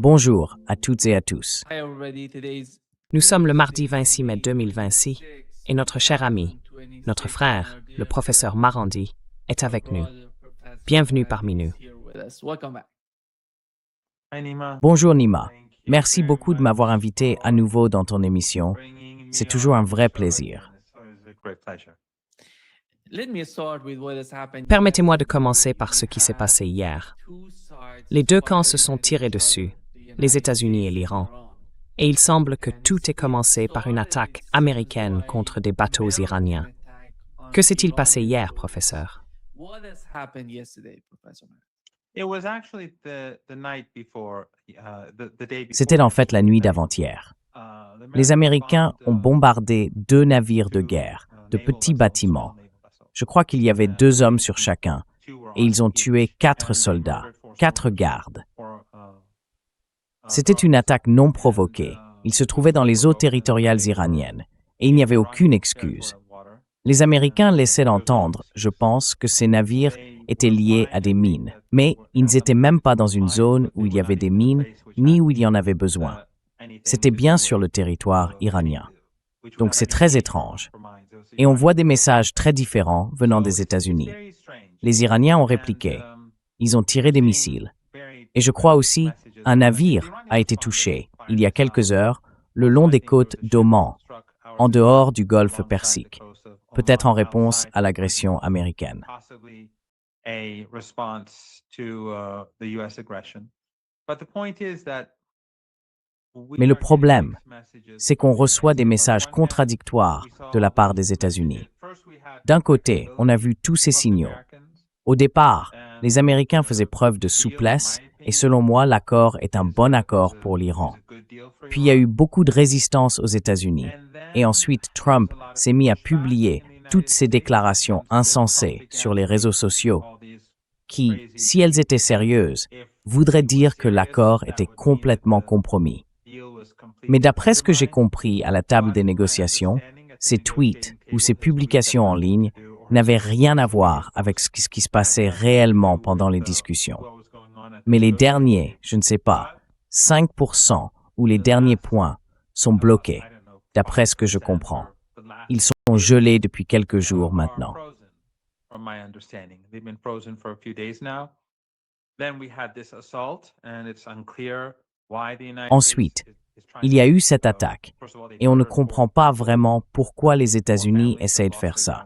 Bonjour à toutes et à tous. Nous sommes le mardi 26 mai 2026 et notre cher ami, notre frère, le professeur Marandi, est avec nous. Bienvenue parmi nous. Bonjour Nima. Merci beaucoup de m'avoir invité à nouveau dans ton émission. C'est toujours un vrai plaisir. Permettez-moi de commencer par ce qui s'est passé hier. Les deux camps se sont tirés dessus, les États-Unis et l'Iran, et il semble que tout ait commencé par une attaque américaine contre des bateaux iraniens. Que s'est-il passé hier, professeur? C'était en fait la nuit d'avant-hier. Les Américains ont bombardé 2 navires de guerre, de petits bâtiments. Je crois qu'il y avait 2 hommes sur chacun, et ils ont tué 4 soldats, 4 gardes. C'était une attaque non provoquée. Ils se trouvaient dans les eaux territoriales iraniennes, et il n'y avait aucune excuse. Les Américains laissaient entendre, je pense, que ces navires étaient liés à des mines, mais ils n'étaient même pas dans une zone où il y avait des mines, ni où il y en avait besoin. C'était bien sur le territoire iranien. Donc c'est très étrange. Et on voit des messages très différents venant des États-Unis. Les Iraniens ont répliqué. Ils ont tiré des missiles. Et je crois aussi, un navire a été touché, il y a quelques heures, le long des côtes d'Oman, en dehors du golfe Persique, peut-être en réponse à l'agression américaine. Mais le problème, c'est qu'on reçoit des messages contradictoires de la part des États-Unis. D'un côté, on a vu tous ces signaux. Au départ, les Américains faisaient preuve de souplesse et selon moi, l'accord est un bon accord pour l'Iran. Puis il y a eu beaucoup de résistance aux États-Unis. Et ensuite, Trump s'est mis à publier toutes ces déclarations insensées sur les réseaux sociaux qui, si elles étaient sérieuses, voudraient dire que l'accord était complètement compromis. Mais d'après ce que j'ai compris à la table des négociations, ces tweets ou ces publications en ligne n'avaient rien à voir avec ce qui se passait réellement pendant les discussions. Mais les derniers, je ne sais pas, 5% ou les derniers points sont bloqués, d'après ce que je comprends. Ils sont gelés depuis quelques jours maintenant. Ensuite, il y a eu cette attaque, et on ne comprend pas vraiment pourquoi les États-Unis essayent de faire ça.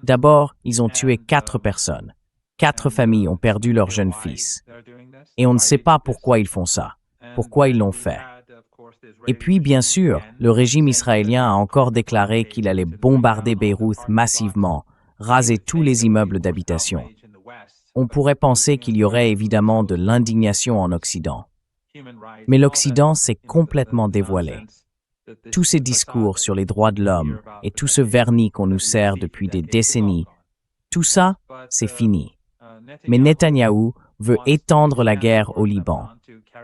D'abord, ils ont tué 4 personnes. 4 familles ont perdu leur jeune fils. Et on ne sait pas pourquoi ils font ça, pourquoi ils l'ont fait. Et puis, bien sûr, le régime israélien a encore déclaré qu'il allait bombarder Beyrouth massivement, raser tous les immeubles d'habitation. On pourrait penser qu'il y aurait évidemment de l'indignation en Occident. Mais l'Occident s'est complètement dévoilé. Tous ces discours sur les droits de l'homme et tout ce vernis qu'on nous sert depuis des décennies, tout ça, c'est fini. Mais Netanyahou veut étendre la guerre au Liban,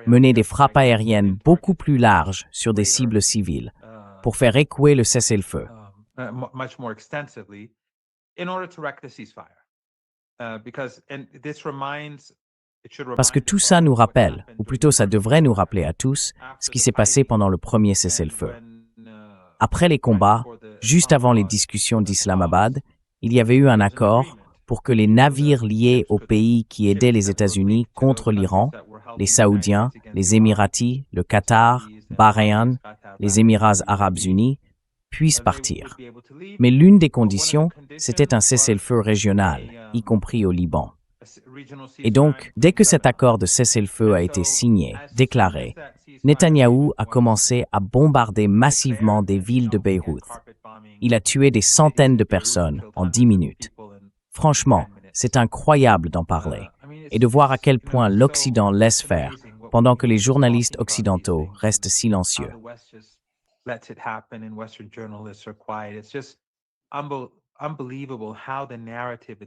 mener des frappes aériennes beaucoup plus larges sur des cibles civiles pour faire échouer le cessez-le-feu. Parce que tout ça nous rappelle, ou plutôt ça devrait nous rappeler à tous, ce qui s'est passé pendant le premier cessez-le-feu. Après les combats, juste avant les discussions d'Islamabad, il y avait eu un accord pour que les navires liés aux pays qui aidaient les États-Unis contre l'Iran, les Saoudiens, les Émiratis, le Qatar, Bahreïn, les Émirats arabes unis, puissent partir. Mais l'une des conditions, c'était un cessez-le-feu régional, y compris au Liban. Et donc, dès que cet accord de cessez-le-feu a été signé, déclaré, Netanyahou a commencé à bombarder massivement des villes de Beyrouth. Il a tué des centaines de personnes en 10 minutes. Franchement, c'est incroyable d'en parler et de voir à quel point l'Occident laisse faire pendant que les journalistes occidentaux restent silencieux.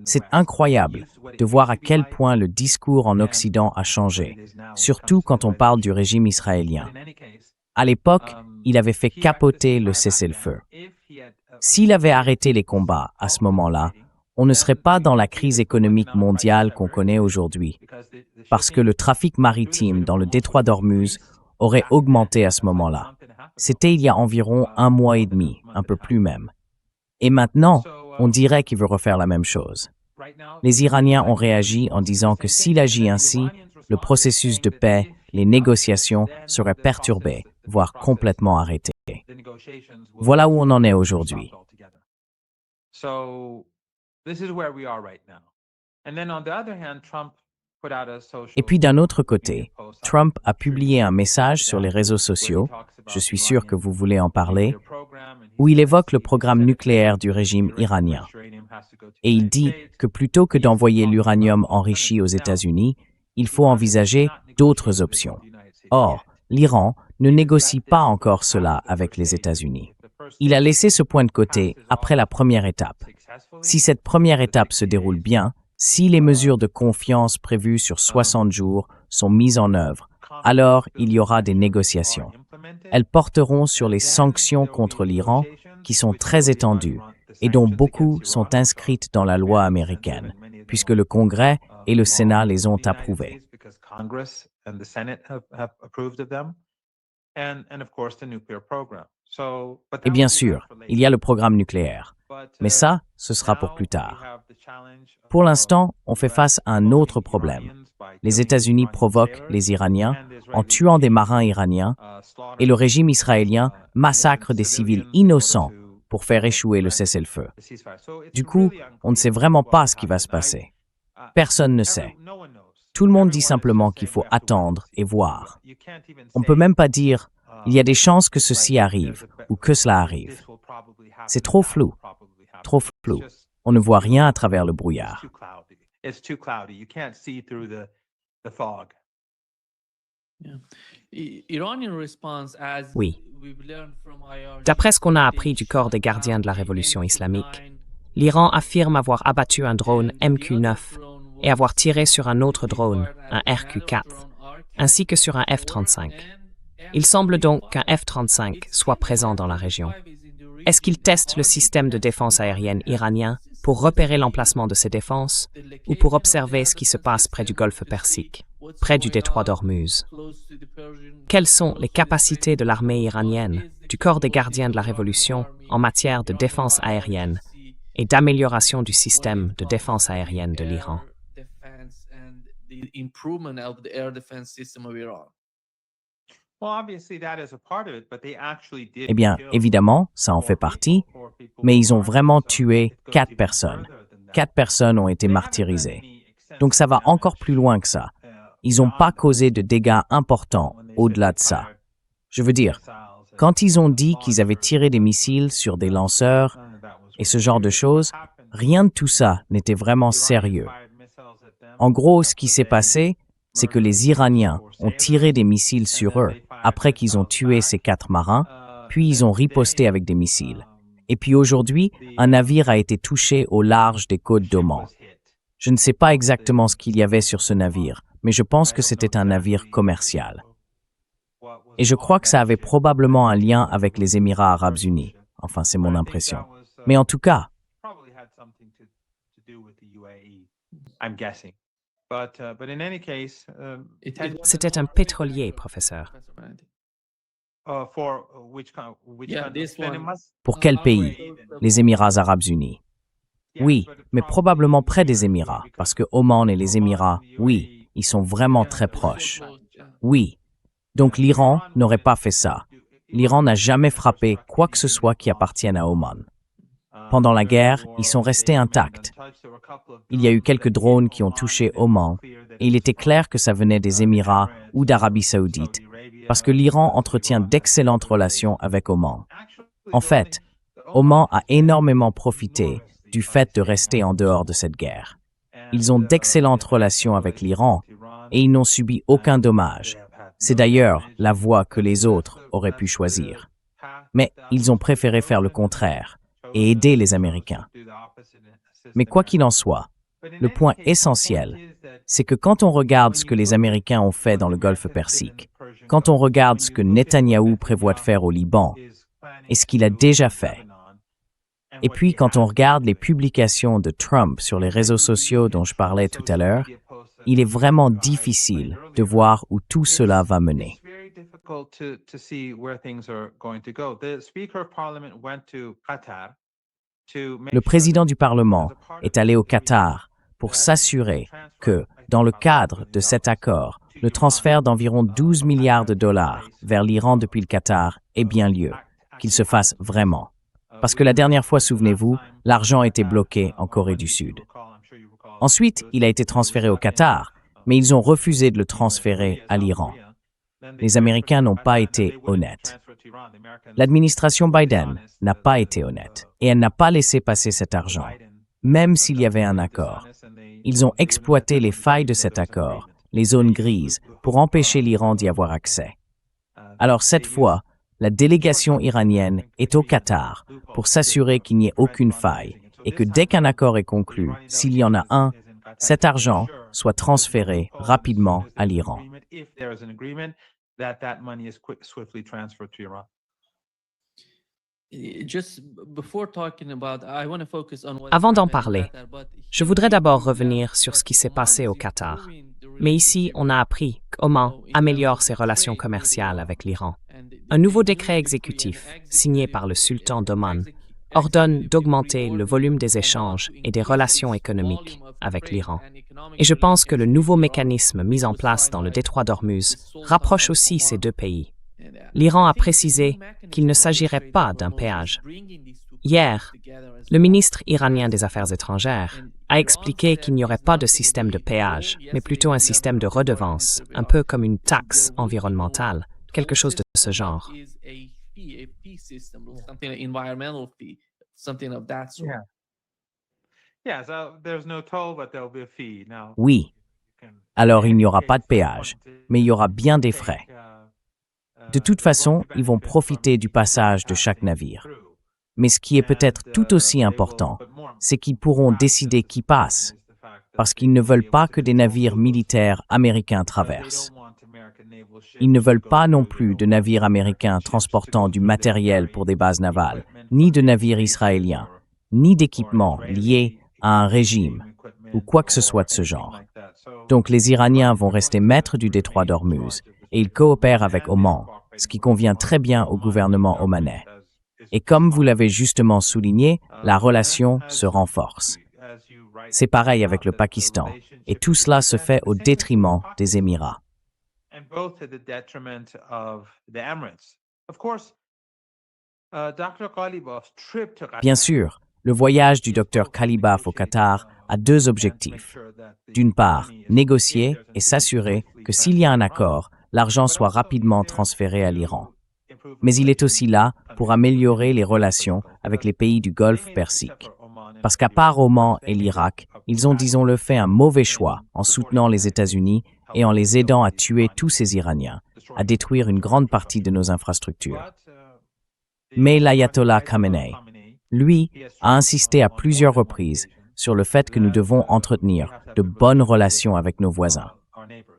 C'est incroyable de voir à quel point le discours en Occident a changé, surtout quand on parle du régime israélien. À l'époque, il avait fait capoter le cessez-le-feu. S'il avait arrêté les combats à ce moment-là, on ne serait pas dans la crise économique mondiale qu'on connaît aujourd'hui, parce que le trafic maritime dans le détroit d'Ormuz aurait augmenté à ce moment-là. C'était il y a environ 1 mois et demi, un peu plus même. Et maintenant, on dirait qu'il veut refaire la même chose. Les Iraniens ont réagi en disant que s'il agit ainsi, le processus de paix, les négociations seraient perturbées, voire complètement arrêtées. Voilà où on en est aujourd'hui. Et puis d'un autre côté, Trump a publié un message sur les réseaux sociaux, je suis sûr que vous voulez en parler, où il évoque le programme nucléaire du régime iranien. Et il dit que plutôt que d'envoyer l'uranium enrichi aux États-Unis, il faut envisager d'autres options. Or, l'Iran ne négocie pas encore cela avec les États-Unis. Il a laissé ce point de côté après la première étape. Si cette première étape se déroule bien, si les mesures de confiance prévues sur 60 jours sont mises en œuvre, alors il y aura des négociations. Elles porteront sur les sanctions contre l'Iran, qui sont très étendues et dont beaucoup sont inscrites dans la loi américaine, puisque le Congrès et le Sénat les ont approuvées. Et bien sûr, il y a le programme nucléaire. Mais ça, ce sera pour plus tard. Pour l'instant, on fait face à un autre problème. Les États-Unis provoquent les Iraniens en tuant des marins iraniens et le régime israélien massacre des civils innocents pour faire échouer le cessez-le-feu. Du coup, on ne sait vraiment pas ce qui va se passer. Personne ne sait. Tout le monde dit simplement qu'il faut attendre et voir. On ne peut même pas dire « il y a des chances que ceci arrive » ou que cela arrive. C'est trop flou. Trop flou. On ne voit rien à travers le brouillard. Oui. D'après ce qu'on a appris du corps des gardiens de la révolution islamique, l'Iran affirme avoir abattu un drone MQ-9 et avoir tiré sur un autre drone, un RQ-4, ainsi que sur un F-35. Il semble donc qu'un F-35 soit présent dans la région. Est-ce qu'il teste le système de défense aérienne iranien pour repérer l'emplacement de ses défenses ou pour observer ce qui se passe près du golfe Persique, près du détroit d'Ormuz? Quelles sont les capacités de l'armée iranienne, du corps des gardiens de la révolution en matière de défense aérienne et d'amélioration du système de défense aérienne de l'Iran? Eh bien, évidemment, ça en fait partie, mais ils ont vraiment tué 4 personnes. 4 personnes ont été martyrisées. Donc ça va encore plus loin que ça. Ils n'ont pas causé de dégâts importants au-delà de ça. Je veux dire, quand ils ont dit qu'ils avaient tiré des missiles sur des lanceurs et ce genre de choses, rien de tout ça n'était vraiment sérieux. En gros, ce qui s'est passé, c'est que les Iraniens ont tiré des missiles sur eux après qu'ils ont tué ces 4 marins, puis ils ont riposté avec des missiles. Et puis aujourd'hui, un navire a été touché au large des côtes d'Oman. Je ne sais pas exactement ce qu'il y avait sur ce navire, mais je pense que c'était un navire commercial. Et je crois que ça avait probablement un lien avec les Émirats arabes unis. Enfin, c'est mon impression. Mais en tout cas, C'était un pétrolier, professeur. pour quel pays? Les Émirats arabes unis. Oui, mais probablement près des Émirats, parce que Oman et les Émirats, oui, ils sont vraiment très proches. Oui. Donc l'Iran n'aurait pas fait ça. L'Iran n'a jamais frappé quoi que ce soit qui appartienne à Oman. Pendant la guerre, ils sont restés intacts. Il y a eu quelques drones qui ont touché Oman, et il était clair que ça venait des Émirats ou d'Arabie saoudite, parce que l'Iran entretient d'excellentes relations avec Oman. En fait, Oman a énormément profité du fait de rester en dehors de cette guerre. Ils ont d'excellentes relations avec l'Iran, et ils n'ont subi aucun dommage. C'est d'ailleurs la voie que les autres auraient pu choisir. Mais ils ont préféré faire le contraire et aider les Américains. Mais quoi qu'il en soit, le point essentiel, c'est que quand on regarde ce que les Américains ont fait dans le golfe Persique, quand on regarde ce que Netanyahou prévoit de faire au Liban et ce qu'il a déjà fait, Et puis, quand on regarde les publications de Trump sur les réseaux sociaux dont je parlais tout à l'heure, il est vraiment difficile de voir où tout cela va mener. Le président du Parlement est allé au Qatar pour s'assurer que, dans le cadre de cet accord, le transfert d'environ 12 milliards de dollars vers l'Iran depuis le Qatar ait bien lieu, qu'il se fasse vraiment. Parce que la dernière fois, souvenez-vous, l'argent était bloqué en Corée du Sud. Ensuite, il a été transféré au Qatar, mais ils ont refusé de le transférer à l'Iran. Les Américains n'ont pas été honnêtes. L'administration Biden n'a pas été honnête et elle n'a pas laissé passer cet argent, même s'il y avait un accord. Ils ont exploité les failles de cet accord, les zones grises, pour empêcher l'Iran d'y avoir accès. Alors cette fois, la délégation iranienne est au Qatar pour s'assurer qu'il n'y ait aucune faille et que dès qu'un accord est conclu, s'il y en a un, cet argent soit transféré rapidement à l'Iran. Avant d'en parler, je voudrais d'abord revenir sur ce qui s'est passé au Qatar. Mais ici, on a appris qu'Oman améliore ses relations commerciales avec l'Iran. Un nouveau décret exécutif, signé par le sultan d'Oman, ordonne d'augmenter le volume des échanges et des relations économiques avec l'Iran. Et je pense que le nouveau mécanisme mis en place dans le détroit d'Ormuz rapproche aussi ces deux pays. L'Iran a précisé qu'il ne s'agirait pas d'un péage. Hier, le ministre iranien des Affaires étrangères a expliqué qu'il n'y aurait pas de système de péage, mais plutôt un système de redevance, un peu comme une taxe environnementale, quelque chose de ce genre. Oui, alors il n'y aura pas de péage, mais il y aura bien des frais. De toute façon, ils vont profiter du passage de chaque navire. Mais ce qui est peut-être tout aussi important, c'est qu'ils pourront décider qui passe, parce qu'ils ne veulent pas que des navires militaires américains traversent. Ils ne veulent pas non plus de navires américains transportant du matériel pour des bases navales, ni de navires israéliens, ni d'équipements liés à un régime ou quoi que ce soit de ce genre. Donc les Iraniens vont rester maîtres du détroit d'Ormuz et ils coopèrent avec Oman, ce qui convient très bien au gouvernement omanais. Et comme vous l'avez justement souligné, la relation se renforce. C'est pareil avec le Pakistan, et tout cela se fait au détriment des Émirats. Bien sûr, le voyage du Dr Ghalibaf au Qatar a deux objectifs. D'une part, négocier et s'assurer que s'il y a un accord, l'argent soit rapidement transféré à l'Iran. Mais il est aussi là pour améliorer les relations avec les pays du Golfe Persique. Parce qu'à part Oman et l'Irak, ils ont, disons-le, fait un mauvais choix en soutenant les États-Unis et en les aidant à tuer tous ces Iraniens, à détruire une grande partie de nos infrastructures. Mais l'ayatollah Khamenei, lui, a insisté à plusieurs reprises sur le fait que nous devons entretenir de bonnes relations avec nos voisins.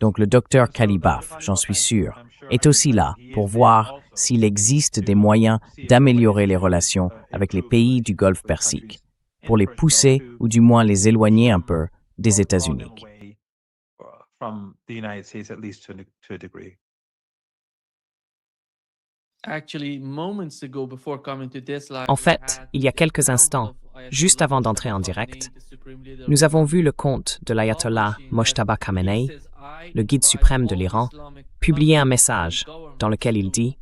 Donc le docteur Ghalibaf, j'en suis sûr, est aussi là pour voir s'il existe des moyens d'améliorer les relations avec les pays du Golfe Persique, pour les pousser ou du moins les éloigner un peu des États-Unis. En fait, il y a quelques instants, juste avant d'entrer en direct, nous avons vu le compte de l'ayatollah Mojtaba Khamenei, le guide suprême de l'Iran, publier un message dans lequel il dit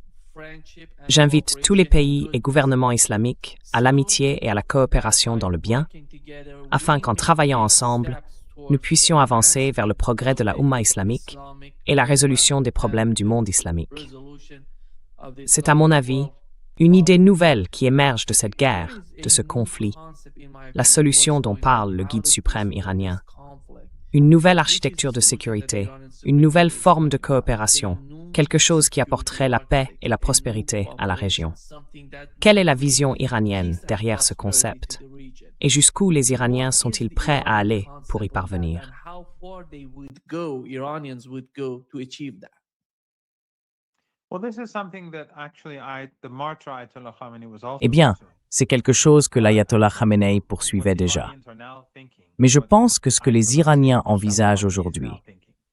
« J'invite tous les pays et gouvernements islamiques à l'amitié et à la coopération dans le bien, afin qu'en travaillant ensemble, nous puissions avancer vers le progrès de la Oumma islamique et la résolution des problèmes du monde islamique. » C'est à mon avis une idée nouvelle qui émerge de cette guerre, de ce conflit, la solution dont parle le guide suprême iranien. Une nouvelle architecture de sécurité, une nouvelle forme de coopération, quelque chose qui apporterait la paix et la prospérité à la région. Quelle est la vision iranienne derrière ce concept? Et jusqu'où les Iraniens sont-ils prêts à aller pour y parvenir? Eh bien, c'est quelque chose que l'ayatollah Khamenei poursuivait déjà. Mais je pense que ce que les Iraniens envisagent aujourd'hui,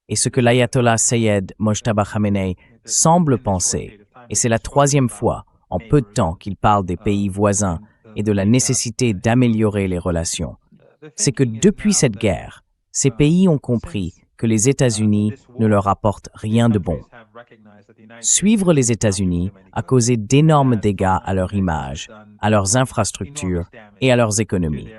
et ce que l'ayatollah Sayed Mojtaba Khamenei semble penser, et c'est la troisième fois en peu de temps qu'il parle des pays voisins et de la nécessité d'améliorer les relations, c'est que depuis cette guerre, ces pays ont compris que les États-Unis ne leur apportent rien de bon. Suivre les États-Unis a causé d'énormes dégâts à leur image, à leurs infrastructures et à leurs économies.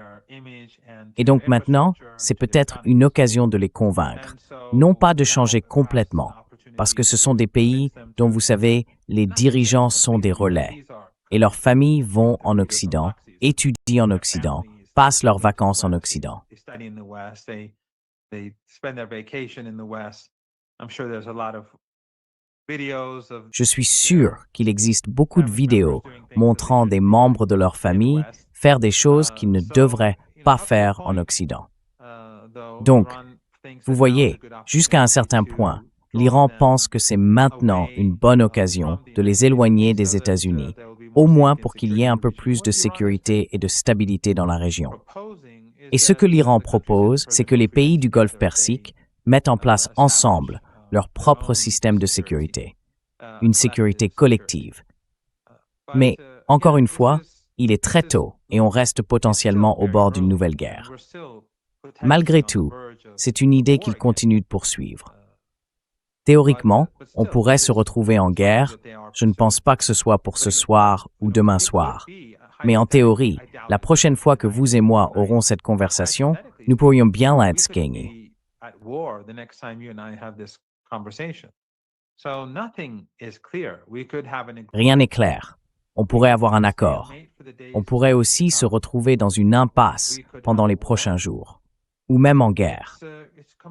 Et donc maintenant, c'est peut-être une occasion de les convaincre, non pas de changer complètement, parce que ce sont des pays dont, vous savez, les dirigeants sont des relais, et leurs familles vont en Occident, étudient en Occident, passent leurs vacances en Occident. Je suis sûr qu'il existe beaucoup de vidéos montrant des membres de leur famille faire des choses qu'ils ne devraient pas faire en Occident. Donc, vous voyez, jusqu'à un certain point, l'Iran pense que c'est maintenant une bonne occasion de les éloigner des États-Unis, au moins pour qu'il y ait un peu plus de sécurité et de stabilité dans la région. Et ce que l'Iran propose, c'est que les pays du Golfe Persique mettent en place ensemble leur propre système de sécurité, une sécurité collective. Mais, encore une fois, il est très tôt et on reste potentiellement au bord d'une nouvelle guerre. Malgré tout, c'est une idée qu'il continue de poursuivre. Théoriquement, on pourrait se retrouver en guerre, je ne pense pas que ce soit pour ce soir ou demain soir. Mais en théorie, la prochaine fois que vous et moi aurons cette conversation, nous pourrions bien la gagner. Rien n'est clair. On pourrait avoir un accord. On pourrait aussi se retrouver dans une impasse pendant les prochains jours, ou même en guerre.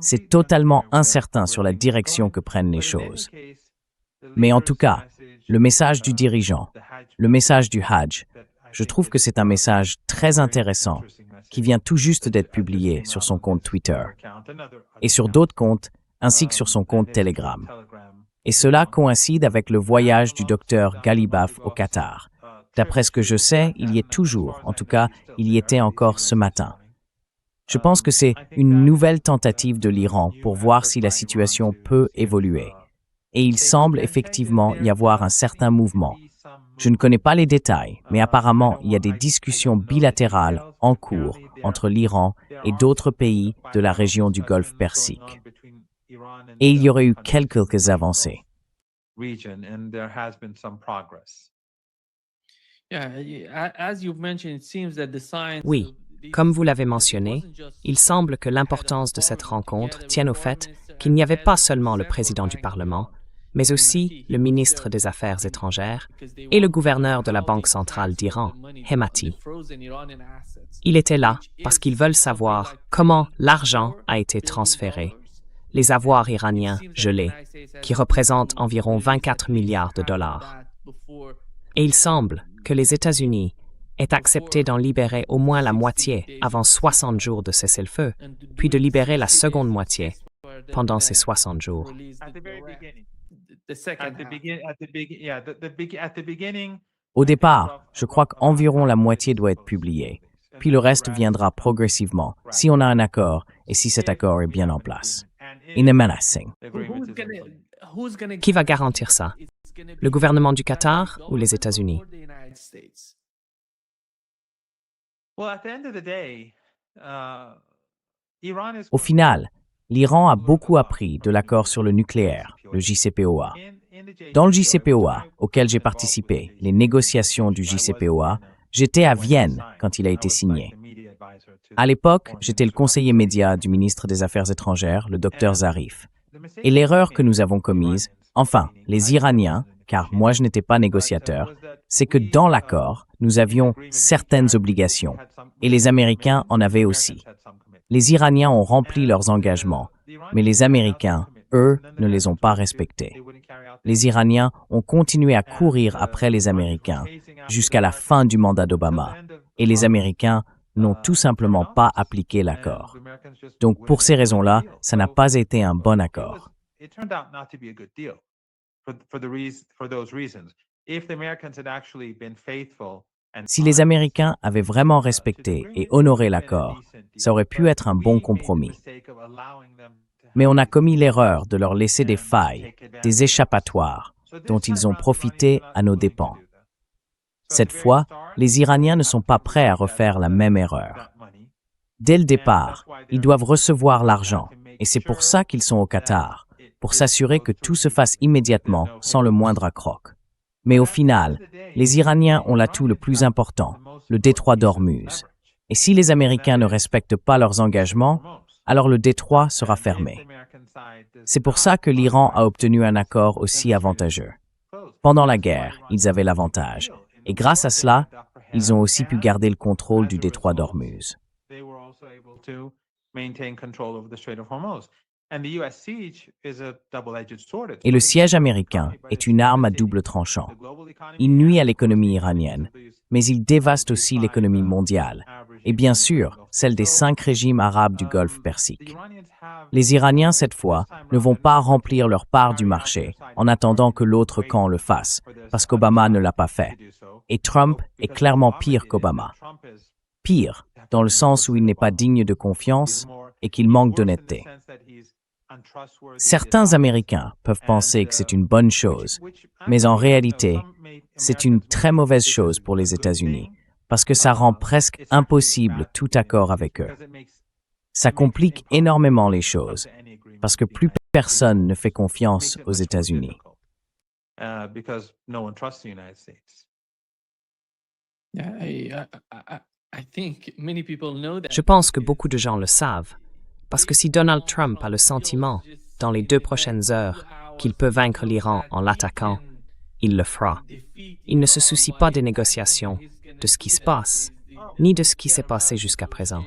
C'est totalement incertain sur la direction que prennent les choses. Mais en tout cas, le message du dirigeant, le message du Hajj, je trouve que c'est un message très intéressant qui vient tout juste d'être publié sur son compte Twitter et sur d'autres comptes, ainsi que sur son compte Telegram. Et cela coïncide avec le voyage du docteur Ghalibaf au Qatar. D'après ce que je sais, il y est toujours, en tout cas, il y était encore ce matin. Je pense que c'est une nouvelle tentative de l'Iran pour voir si la situation peut évoluer. Et il semble effectivement y avoir un certain mouvement. Je ne connais pas les détails, mais apparemment, il y a des discussions bilatérales en cours entre l'Iran et d'autres pays de la région du Golfe Persique. Et il y aurait eu quelques avancées. Oui, comme vous l'avez mentionné, il semble que l'importance de cette rencontre tienne au fait qu'il n'y avait pas seulement le président du Parlement, mais aussi le ministre des Affaires étrangères et le gouverneur de la Banque centrale d'Iran, Hemati. Il était là parce qu'ils veulent savoir comment l'argent a été transféré, les avoirs iraniens gelés, qui représentent environ 24 milliards de dollars. Et il semble que les États-Unis aient accepté d'en libérer au moins la moitié avant 60 jours de cessez-le-feu, puis de libérer la seconde moitié pendant ces 60 jours. Au départ, je crois qu'environ la moitié doit être publiée, puis le reste viendra progressivement, si on a un accord et si cet accord est bien en place. Qui va garantir ça? Le gouvernement du Qatar ou les États-Unis? Au final, l'Iran a beaucoup appris de l'accord sur le nucléaire, le JCPOA. Dans le JCPOA, auquel j'ai participé, les négociations du JCPOA, j'étais à Vienne quand il a été signé. À l'époque, j'étais le conseiller média du ministre des Affaires étrangères, le Dr Zarif. Et l'erreur que nous avons commise, enfin, les Iraniens, car moi je n'étais pas négociateur, c'est que dans l'accord, nous avions certaines obligations, et les Américains en avaient aussi. Les Iraniens ont rempli leurs engagements, mais les Américains, eux, ne les ont pas respectés. Les Iraniens ont continué à courir après les Américains jusqu'à la fin du mandat d'Obama, et les Américains n'ont tout simplement pas appliqué l'accord. Donc pour ces raisons-là, ça n'a pas été un bon accord. Si les Américains avaient vraiment respecté et honoré l'accord, ça aurait pu être un bon compromis. Mais on a commis l'erreur de leur laisser des failles, des échappatoires, dont ils ont profité à nos dépens. Cette fois, les Iraniens ne sont pas prêts à refaire la même erreur. Dès le départ, ils doivent recevoir l'argent, et c'est pour ça qu'ils sont au Qatar, pour s'assurer que tout se fasse immédiatement, sans le moindre accroc. Mais au final, les Iraniens ont l'atout le plus important, le détroit d'Ormuz. Et si les Américains ne respectent pas leurs engagements, alors le détroit sera fermé. C'est pour ça que l'Iran a obtenu un accord aussi avantageux. Pendant la guerre, ils avaient l'avantage, et grâce à cela, ils ont aussi pu garder le contrôle du détroit d'Ormuz. Et le siège américain est une arme à double tranchant. Il nuit à l'économie iranienne, mais il dévaste aussi l'économie mondiale, et bien sûr, celle des 5 régimes arabes du Golfe Persique. Les Iraniens, cette fois, ne vont pas remplir leur part du marché en attendant que l'autre camp le fasse, parce qu'Obama ne l'a pas fait. Et Trump est clairement pire qu'Obama. Pire, dans le sens où il n'est pas digne de confiance et qu'il manque d'honnêteté. Certains Américains peuvent penser que c'est une bonne chose, mais en réalité, c'est une très mauvaise chose pour les États-Unis, parce que ça rend presque impossible tout accord avec eux. Ça complique énormément les choses, parce que plus personne ne fait confiance aux États-Unis. Je pense que beaucoup de gens le savent, parce que si Donald Trump a le sentiment, dans les 2 prochaines heures, qu'il peut vaincre l'Iran en l'attaquant, il le fera. Il ne se soucie pas des négociations, de ce qui se passe, ni de ce qui s'est passé jusqu'à présent.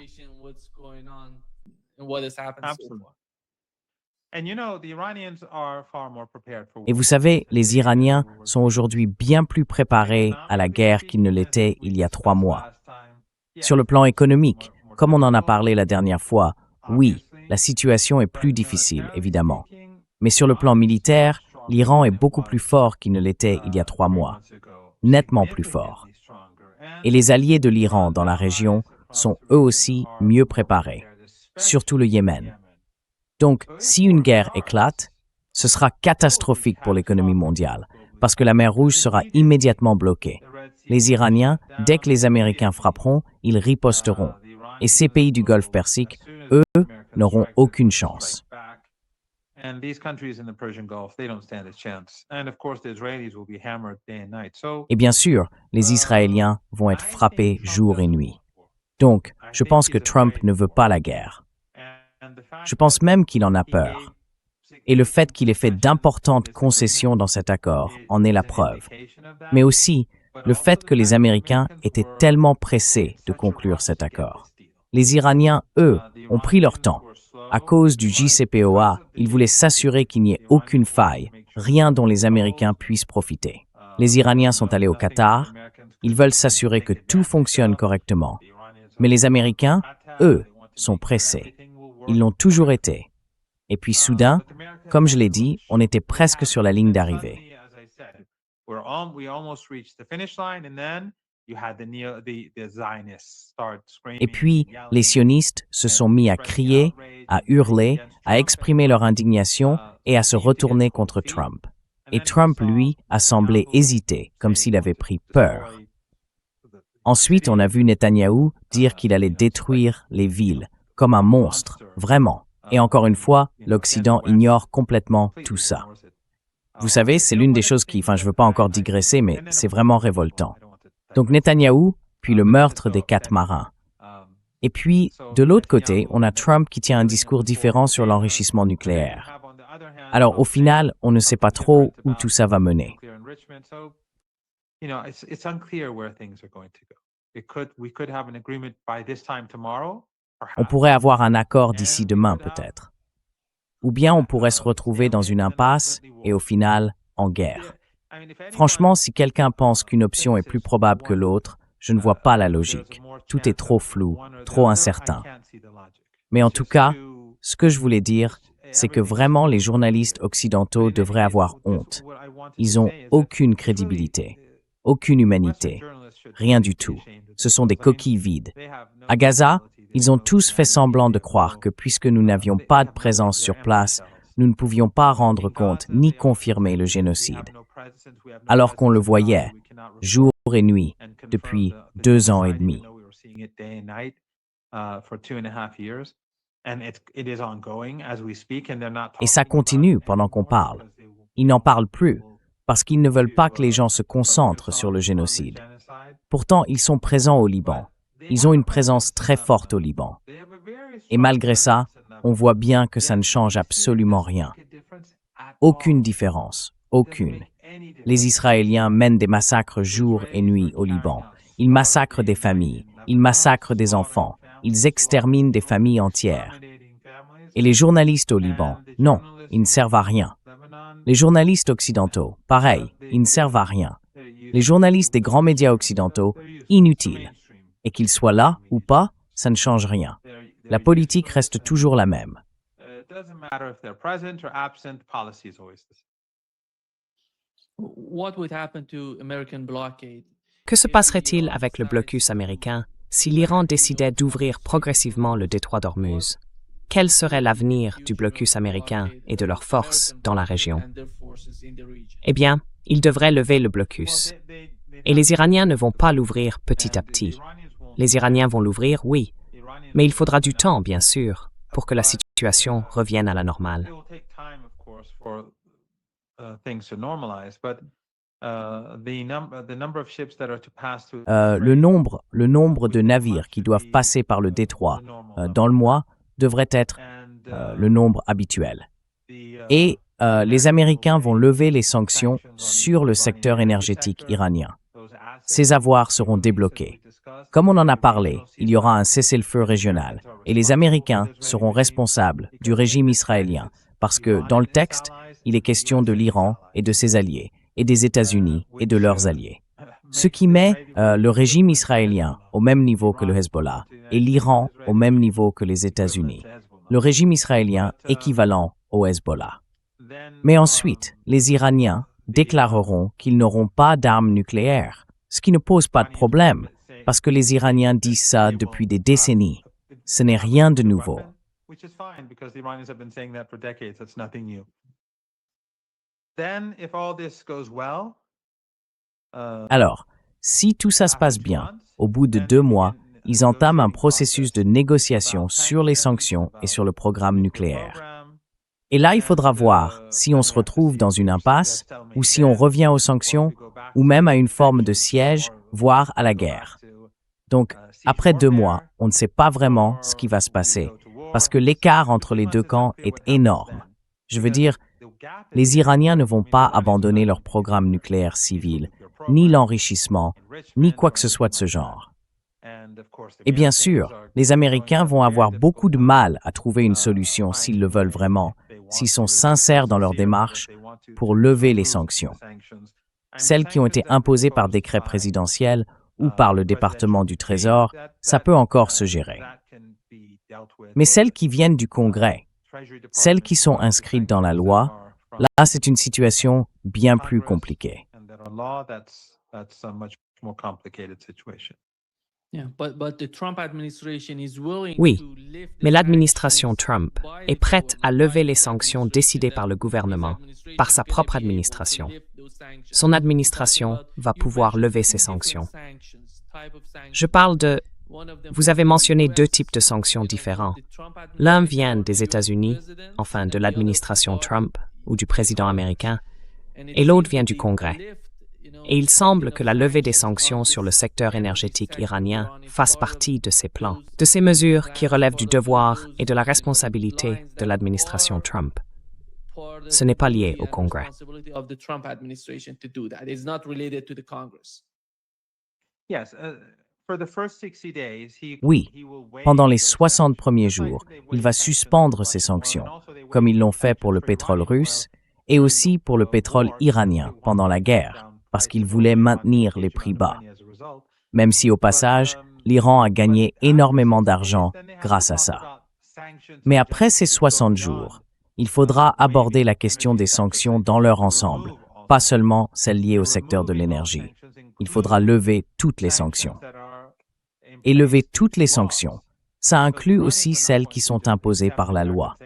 Et vous savez, les Iraniens sont aujourd'hui bien plus préparés à la guerre qu'ils ne l'étaient il y a 3 mois. Sur le plan économique, comme on en a parlé la dernière fois, oui, la situation est plus difficile, évidemment. Mais sur le plan militaire, l'Iran est beaucoup plus fort qu'il ne l'était il y a 3 mois. Nettement plus fort. Et les alliés de l'Iran dans la région sont eux aussi mieux préparés, surtout le Yémen. Donc, si une guerre éclate, ce sera catastrophique pour l'économie mondiale, parce que la mer Rouge sera immédiatement bloquée. Les Iraniens, dès que les Américains frapperont, ils riposteront. Et ces pays du Golfe Persique, eux, n'auront aucune chance. Et bien sûr, les Israéliens vont être frappés jour et nuit. Donc, je pense que Trump ne veut pas la guerre. Je pense même qu'il en a peur. Et le fait qu'il ait fait d'importantes concessions dans cet accord en est la preuve. Mais aussi, le fait que les Américains étaient tellement pressés de conclure cet accord. Les Iraniens, eux, ont pris leur temps. À cause du JCPOA, ils voulaient s'assurer qu'il n'y ait aucune faille, rien dont les Américains puissent profiter. Les Iraniens sont allés au Qatar, ils veulent s'assurer que tout fonctionne correctement. Mais les Américains, eux, sont pressés. Ils l'ont toujours été. Et puis soudain, comme je l'ai dit, on était presque sur la ligne d'arrivée. Et puis, les sionistes se sont mis à crier, à hurler, à exprimer leur indignation et à se retourner contre Trump. Et Trump, lui, a semblé hésiter, comme s'il avait pris peur. Ensuite, on a vu Netanyahou dire qu'il allait détruire les villes, comme un monstre, vraiment. Et encore une fois, l'Occident ignore complètement tout ça. Vous savez, c'est l'une des choses qui, je ne veux pas encore digresser, mais c'est vraiment révoltant. Donc Netanyahou, puis le meurtre des 4 marins. Et puis, de l'autre côté, on a Trump qui tient un discours différent sur l'enrichissement nucléaire. Alors, au final, on ne sait pas trop où tout ça va mener. On pourrait avoir un accord d'ici demain, peut-être. Ou bien on pourrait se retrouver dans une impasse et au final, en guerre. Franchement, si quelqu'un pense qu'une option est plus probable que l'autre, je ne vois pas la logique. Tout est trop flou, trop incertain. Mais en tout cas, ce que je voulais dire, c'est que vraiment les journalistes occidentaux devraient avoir honte. Ils n'ont aucune crédibilité, aucune humanité. Rien du tout. Ce sont des coquilles vides. À Gaza, ils ont tous fait semblant de croire que puisque nous n'avions pas de présence sur place, nous ne pouvions pas rendre compte ni confirmer le génocide, alors qu'on le voyait jour et nuit depuis 2 ans et demi. Et ça continue pendant qu'on parle. Ils n'en parlent plus parce qu'ils ne veulent pas que les gens se concentrent sur le génocide. Pourtant, ils sont présents au Liban. Ils ont une présence très forte au Liban. Et malgré ça, on voit bien que ça ne change absolument rien. Aucune différence, aucune. Les Israéliens mènent des massacres jour et nuit au Liban. Ils massacrent des familles, ils massacrent des enfants, ils exterminent des familles entières. Et les journalistes au Liban, non, ils ne servent à rien. Les journalistes occidentaux, pareil, ils ne servent à rien. Les journalistes des grands médias occidentaux, inutiles. Et qu'ils soient là ou pas, ça ne change rien. La politique reste toujours la même. Que se passerait-il avec le blocus américain si l'Iran décidait d'ouvrir progressivement le détroit d'Ormuz? Quel serait l'avenir du blocus américain et de leurs forces dans la région? Eh bien, ils devraient lever le blocus. Et les Iraniens ne vont pas l'ouvrir petit à petit. Les Iraniens vont l'ouvrir, oui, mais il faudra du temps, bien sûr, pour que la situation revienne à la normale. Le nombre de navires qui doivent passer par le détroit dans le mois devrait être le nombre habituel. Et les Américains vont lever les sanctions sur le secteur énergétique iranien. Ces avoirs seront débloqués. Comme on en a parlé, il y aura un cessez-le-feu régional et les Américains seront responsables du régime israélien parce que, dans le texte, il est question de l'Iran et de ses alliés, et des États-Unis et de leurs alliés. Ce qui met le régime israélien au même niveau que le Hezbollah et l'Iran au même niveau que les États-Unis. Le régime israélien équivalent au Hezbollah. Mais ensuite, les Iraniens déclareront qu'ils n'auront pas d'armes nucléaires, ce qui ne pose pas de problème, parce que les Iraniens disent ça depuis des décennies. Ce n'est rien de nouveau. Alors, si tout ça se passe bien, au bout de 2 mois, ils entament un processus de négociation sur les sanctions et sur le programme nucléaire. Et là, il faudra voir si on se retrouve dans une impasse, ou si on revient aux sanctions, ou même à une forme de siège, voire à la guerre. Donc, après 2 mois, on ne sait pas vraiment ce qui va se passer, parce que l'écart entre les deux camps est énorme. Je veux dire, les Iraniens ne vont pas abandonner leur programme nucléaire civil, ni l'enrichissement, ni quoi que ce soit de ce genre. Et bien sûr, les Américains vont avoir beaucoup de mal à trouver une solution s'ils le veulent vraiment, s'ils sont sincères dans leur démarche pour lever les sanctions. Celles qui ont été imposées par décret présidentiel ou par le département du Trésor, ça peut encore se gérer. Mais celles qui viennent du Congrès, celles qui sont inscrites dans la loi, là, c'est une situation bien plus compliquée. Oui, mais l'administration Trump est prête à lever les sanctions décidées par le gouvernement, par sa propre administration. Son administration va pouvoir lever ces sanctions. Je parle de... Vous avez mentionné 2 types de sanctions différents. L'un vient des États-Unis, enfin de l'administration Trump ou du président américain, et l'autre vient du Congrès. Et il semble que la levée des sanctions sur le secteur énergétique iranien fasse partie de ces plans, de ces mesures qui relèvent du devoir et de la responsabilité de l'administration Trump. Ce n'est pas lié au Congrès. Oui, pendant les 60 premiers jours, il va suspendre ces sanctions, comme ils l'ont fait pour le pétrole russe et aussi pour le pétrole iranien pendant la guerre, parce qu'ils voulaient maintenir les prix bas. Même si au passage, l'Iran a gagné énormément d'argent grâce à ça. Mais après ces 60 jours, il faudra aborder la question des sanctions dans leur ensemble, pas seulement celles liées au secteur de l'énergie. il faudra lever toutes les sanctions. Et lever toutes les sanctions, ça inclut aussi celles qui sont imposées par la loi.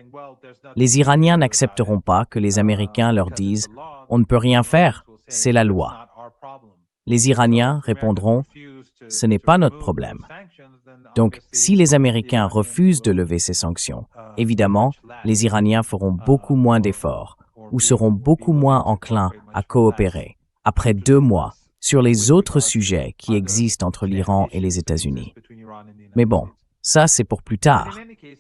Les Iraniens n'accepteront pas que les Américains leur disent « on ne peut rien faire, c'est la loi ». Les Iraniens répondront « ce n'est pas notre problème ». Donc, si les Américains refusent de lever ces sanctions, évidemment, les Iraniens feront beaucoup moins d'efforts ou seront beaucoup moins enclins à coopérer, après 2 mois, sur les autres sujets qui existent entre l'Iran et les États-Unis. Mais bon, ça c'est pour plus tard.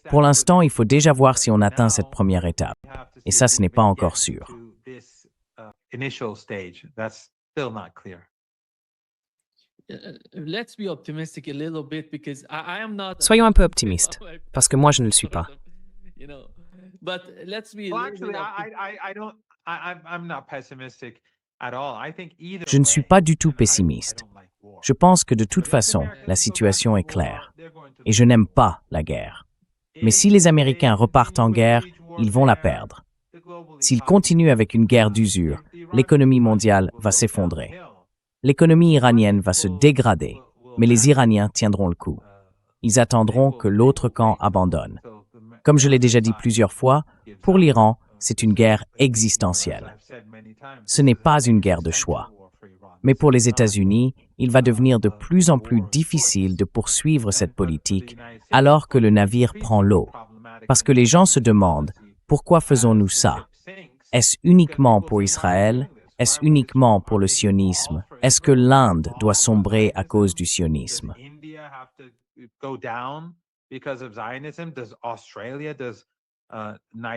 Pour l'instant, il faut déjà voir si on atteint cette première étape. Et ça, ce n'est pas encore sûr. Soyons un peu optimistes, parce que moi je ne le suis pas. Je ne suis pas du tout pessimiste. Je pense que de toute façon, la situation est claire. Et je n'aime pas la guerre. Mais si les Américains repartent en guerre, ils vont la perdre. S'ils continuent avec une guerre d'usure, l'économie mondiale va s'effondrer. L'économie iranienne va se dégrader, mais les Iraniens tiendront le coup. Ils attendront que l'autre camp abandonne. Comme je l'ai déjà dit plusieurs fois, pour l'Iran, c'est une guerre existentielle. Ce n'est pas une guerre de choix. Mais pour les États-Unis, il va devenir de plus en plus difficile de poursuivre cette politique alors que le navire prend l'eau. Parce que les gens se demandent, pourquoi faisons-nous ça? Est-ce uniquement pour Israël? Est-ce uniquement pour le sionisme? Est-ce que l'Inde doit sombrer à cause du sionisme?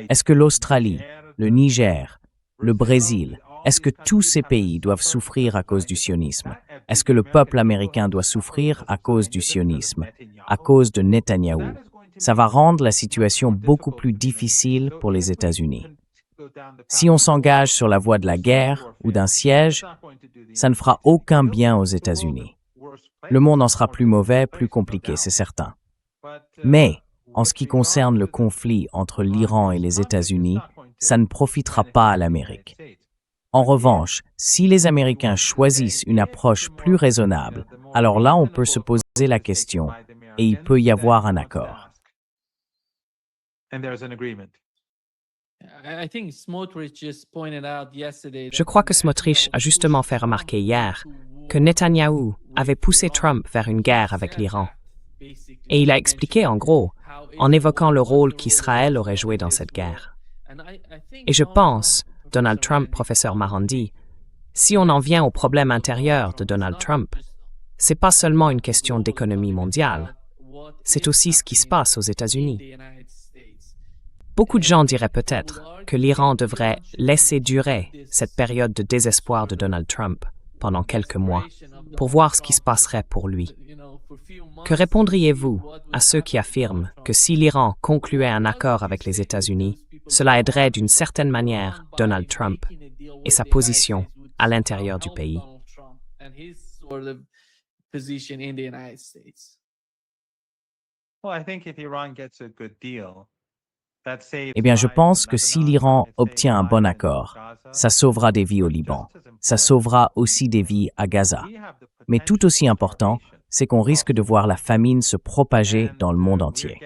Est-ce que l'Australie, le Niger, le Brésil, est-ce que tous ces pays doivent souffrir à cause du sionisme? Est-ce que le peuple américain doit souffrir à cause du sionisme, à cause de Netanyahou? Ça va rendre la situation beaucoup plus difficile pour les États-Unis. Si on s'engage sur la voie de la guerre ou d'un siège, ça ne fera aucun bien aux États-Unis. Le monde en sera plus mauvais, plus compliqué, c'est certain. Mais, en ce qui concerne le conflit entre l'Iran et les États-Unis, ça ne profitera pas à l'Amérique. En revanche, si les Américains choisissent une approche plus raisonnable, alors là on peut se poser la question et il peut y avoir un accord. Je crois que Smotrich a justement fait remarquer hier que Netanyahou avait poussé Trump vers une guerre avec l'Iran. Et il a expliqué en gros, en évoquant le rôle qu'Israël aurait joué dans cette guerre. Et je pense, Donald Trump, professeur Marandi, si on en vient au problème intérieur de Donald Trump, c'est pas seulement une question d'économie mondiale, c'est aussi ce qui se passe aux États-Unis. Beaucoup de gens diraient peut-être que l'Iran devrait laisser durer cette période de désespoir de Donald Trump pendant quelques mois pour voir ce qui se passerait pour lui. Que répondriez-vous à ceux qui affirment que si l'Iran concluait un accord avec les États-Unis, cela aiderait d'une certaine manière Donald Trump et sa position à l'intérieur du pays? Eh bien, je pense que si l'Iran obtient un bon accord, ça sauvera des vies au Liban. Ça sauvera aussi des vies à Gaza. Mais tout aussi important, c'est qu'on risque de voir la famine se propager dans le monde entier.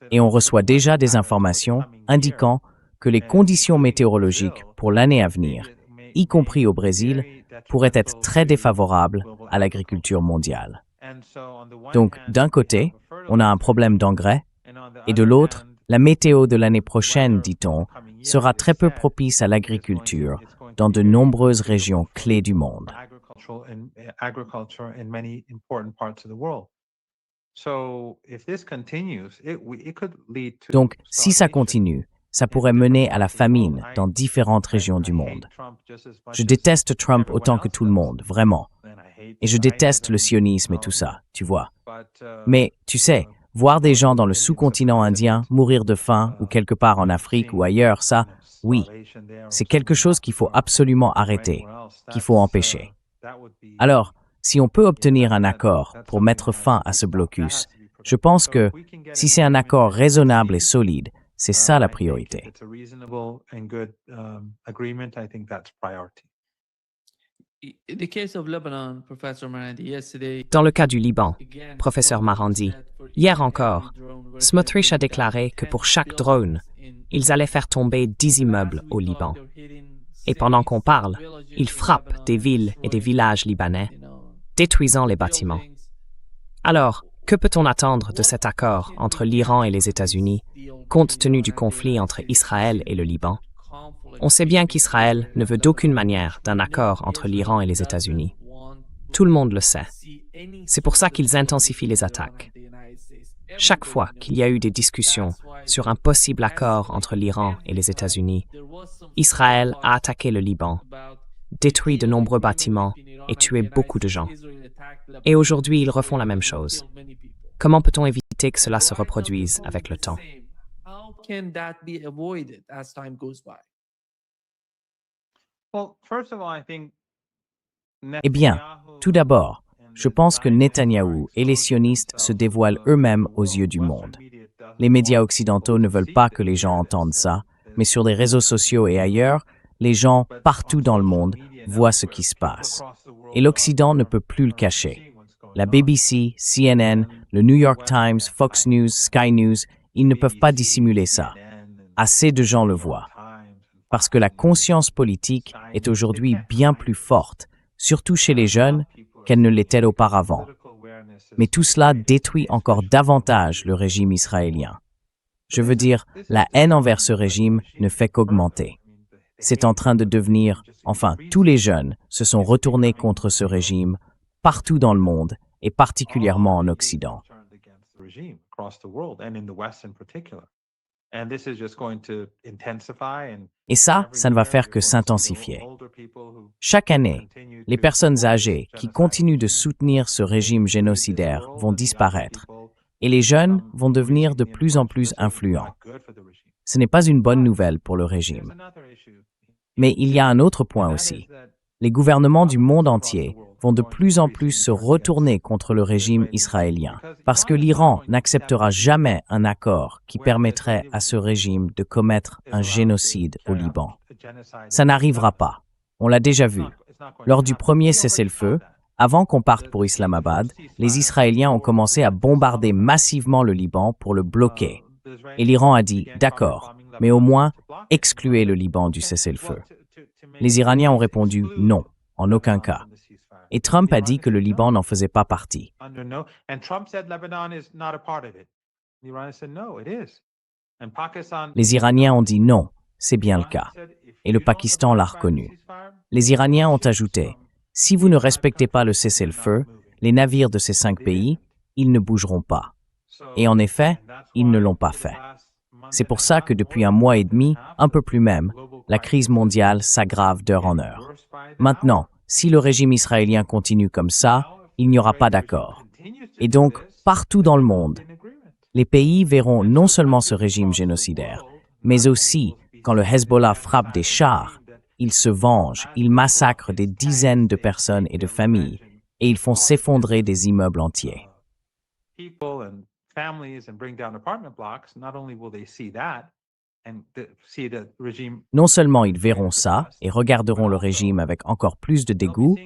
Et on reçoit déjà des informations indiquant que les conditions météorologiques pour l'année à venir, y compris au Brésil, pourraient être très défavorables à l'agriculture mondiale. Donc, d'un côté, on a un problème d'engrais, et de l'autre, la météo de l'année prochaine, dit-on, sera très peu propice à l'agriculture dans de nombreuses régions clés du monde. Donc, si ça continue, ça pourrait mener à la famine dans différentes régions du monde. Je déteste Trump autant que tout le monde, vraiment. Et je déteste le sionisme et tout ça, tu vois. Mais, tu sais, voir des gens dans le sous-continent indien mourir de faim ou quelque part en Afrique ou ailleurs, ça, oui, c'est quelque chose qu'il faut absolument arrêter, qu'il faut empêcher. Alors, si on peut obtenir un accord pour mettre fin à ce blocus, je pense que si c'est un accord raisonnable et solide, c'est ça la priorité. Dans le cas du Liban, professeur Marandi, hier encore, Smotrich a déclaré que pour chaque drone, ils allaient faire tomber 10 immeubles au Liban. Et pendant qu'on parle, ils frappent des villes et des villages libanais, détruisant les bâtiments. Alors, que peut-on attendre de cet accord entre l'Iran et les États-Unis, compte tenu du conflit entre Israël et le Liban? On sait bien qu'Israël ne veut d'aucune manière d'un accord entre l'Iran et les États-Unis. Tout le monde le sait. C'est pour ça qu'ils intensifient les attaques. Chaque fois qu'il y a eu des discussions sur un possible accord entre l'Iran et les États-Unis, Israël a attaqué le Liban, détruit de nombreux bâtiments et tué beaucoup de gens. Et aujourd'hui, ils refont la même chose. Comment peut-on éviter que cela se reproduise avec le temps? Eh bien, tout d'abord, je pense que Netanyahou et les sionistes se dévoilent eux-mêmes aux yeux du monde. Les médias occidentaux ne veulent pas que les gens entendent ça, mais sur les réseaux sociaux et ailleurs, les gens partout dans le monde voient ce qui se passe. Et l'Occident ne peut plus le cacher. La BBC, CNN, le New York Times, Fox News, Sky News, ils ne peuvent pas dissimuler ça. Assez de gens le voient. Parce que la conscience politique est aujourd'hui bien plus forte, surtout chez les jeunes, qu'elle ne l'était auparavant. Mais tout cela détruit encore davantage le régime israélien. Je veux dire, la haine envers ce régime ne fait qu'augmenter. C'est en train de devenir, enfin, tous les jeunes se sont retournés contre ce régime, partout dans le monde, et particulièrement en Occident. Et ça ne va faire que s'intensifier. Chaque année, les personnes âgées qui continuent de soutenir ce régime génocidaire vont disparaître, et les jeunes vont devenir de plus en plus influents. Ce n'est pas une bonne nouvelle pour le régime. Mais il y a un autre point aussi. Les gouvernements du monde entier vont de plus en plus se retourner contre le régime israélien, parce que l'Iran n'acceptera jamais un accord qui permettrait à ce régime de commettre un génocide au Liban. Ça n'arrivera pas. On l'a déjà vu. Lors du premier cessez-le-feu, avant qu'on parte pour Islamabad, les Israéliens ont commencé à bombarder massivement le Liban pour le bloquer. Et l'Iran a dit « D'accord, mais au moins, excluez le Liban du cessez-le-feu ». Les Iraniens ont répondu « Non, en aucun cas ». Et Trump a dit que le Liban n'en faisait pas partie. Les Iraniens ont dit « Non, c'est bien le cas ». Et le Pakistan l'a reconnu. Les Iraniens ont ajouté « Si vous ne respectez pas le cessez-le-feu, les navires de ces 5 pays, ils ne bougeront pas ». Et en effet, ils ne l'ont pas fait. C'est pour ça que depuis un mois et demi, un peu plus même, la crise mondiale s'aggrave d'heure en heure. Maintenant, si le régime israélien continue comme ça, il n'y aura pas d'accord. Et donc, partout dans le monde, les pays verront non seulement ce régime génocidaire, mais aussi, quand le Hezbollah frappe des chars, ils se vengent, ils massacrent des dizaines de personnes et de familles, et ils font s'effondrer des immeubles entiers. Non seulement ils verront ça et regarderont le régime avec encore plus de dégoût,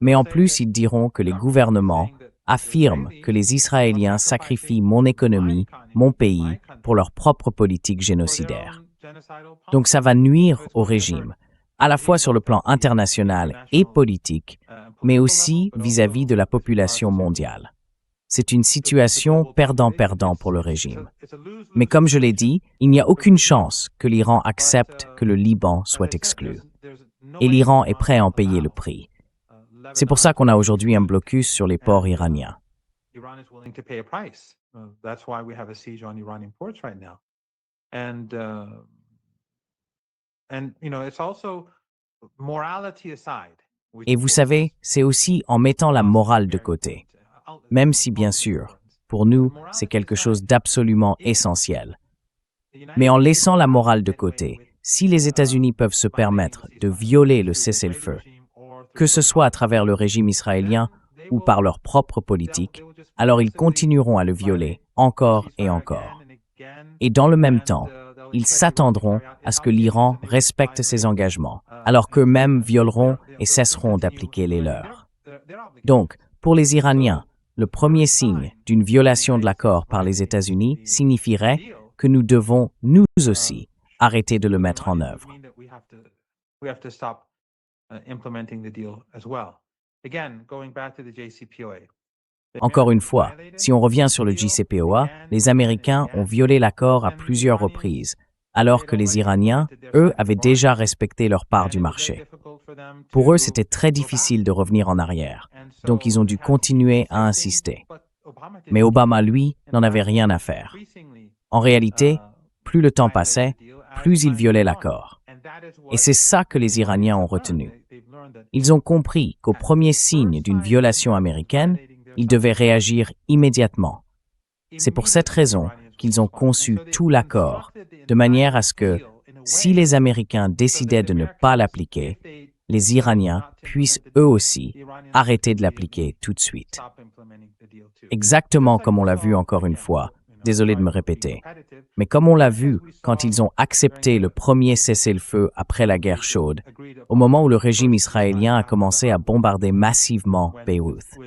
mais en plus ils diront que les gouvernements affirment que les Israéliens sacrifient mon économie, mon pays, pour leur propre politique génocidaire. Donc ça va nuire au régime, à la fois sur le plan international et politique, mais aussi vis-à-vis de la population mondiale. C'est une situation perdant-perdant pour le régime. Mais comme je l'ai dit, il n'y a aucune chance que l'Iran accepte que le Liban soit exclu. Et l'Iran est prêt à en payer le prix. C'est pour ça qu'on a aujourd'hui un blocus sur les ports iraniens. Et vous savez, c'est aussi en mettant la morale de côté. Même si, bien sûr, pour nous, c'est quelque chose d'absolument essentiel. Mais en laissant la morale de côté, si les États-Unis peuvent se permettre de violer le cessez-le-feu, que ce soit à travers le régime israélien ou par leur propre politique, alors ils continueront à le violer encore et encore. Et dans le même temps, ils s'attendront à ce que l'Iran respecte ses engagements, alors qu'eux-mêmes violeront et cesseront d'appliquer les leurs. Donc, pour les Iraniens, le premier signe d'une violation de l'accord par les États-Unis signifierait que nous devons, nous aussi, arrêter de le mettre en œuvre. Encore une fois, si on revient sur le JCPOA, les Américains ont violé l'accord à plusieurs reprises, alors que les Iraniens, eux, avaient déjà respecté leur part du marché. Pour eux, c'était très difficile de revenir en arrière, donc ils ont dû continuer à insister. Mais Obama, lui, n'en avait rien à faire. En réalité, plus le temps passait, plus il violait l'accord. Et c'est ça que les Iraniens ont retenu. Ils ont compris qu'au premier signe d'une violation américaine, ils devaient réagir immédiatement. C'est pour cette raison qu'ils ont conçu tout l'accord, de manière à ce que, si les Américains décidaient de ne pas l'appliquer, les Iraniens puissent eux aussi arrêter de l'appliquer tout de suite. Exactement comme on l'a vu encore une fois, désolé de me répéter, mais comme on l'a vu quand ils ont accepté le premier cessez-le-feu après la guerre chaude, au moment où le régime israélien a commencé à bombarder massivement Beyrouth.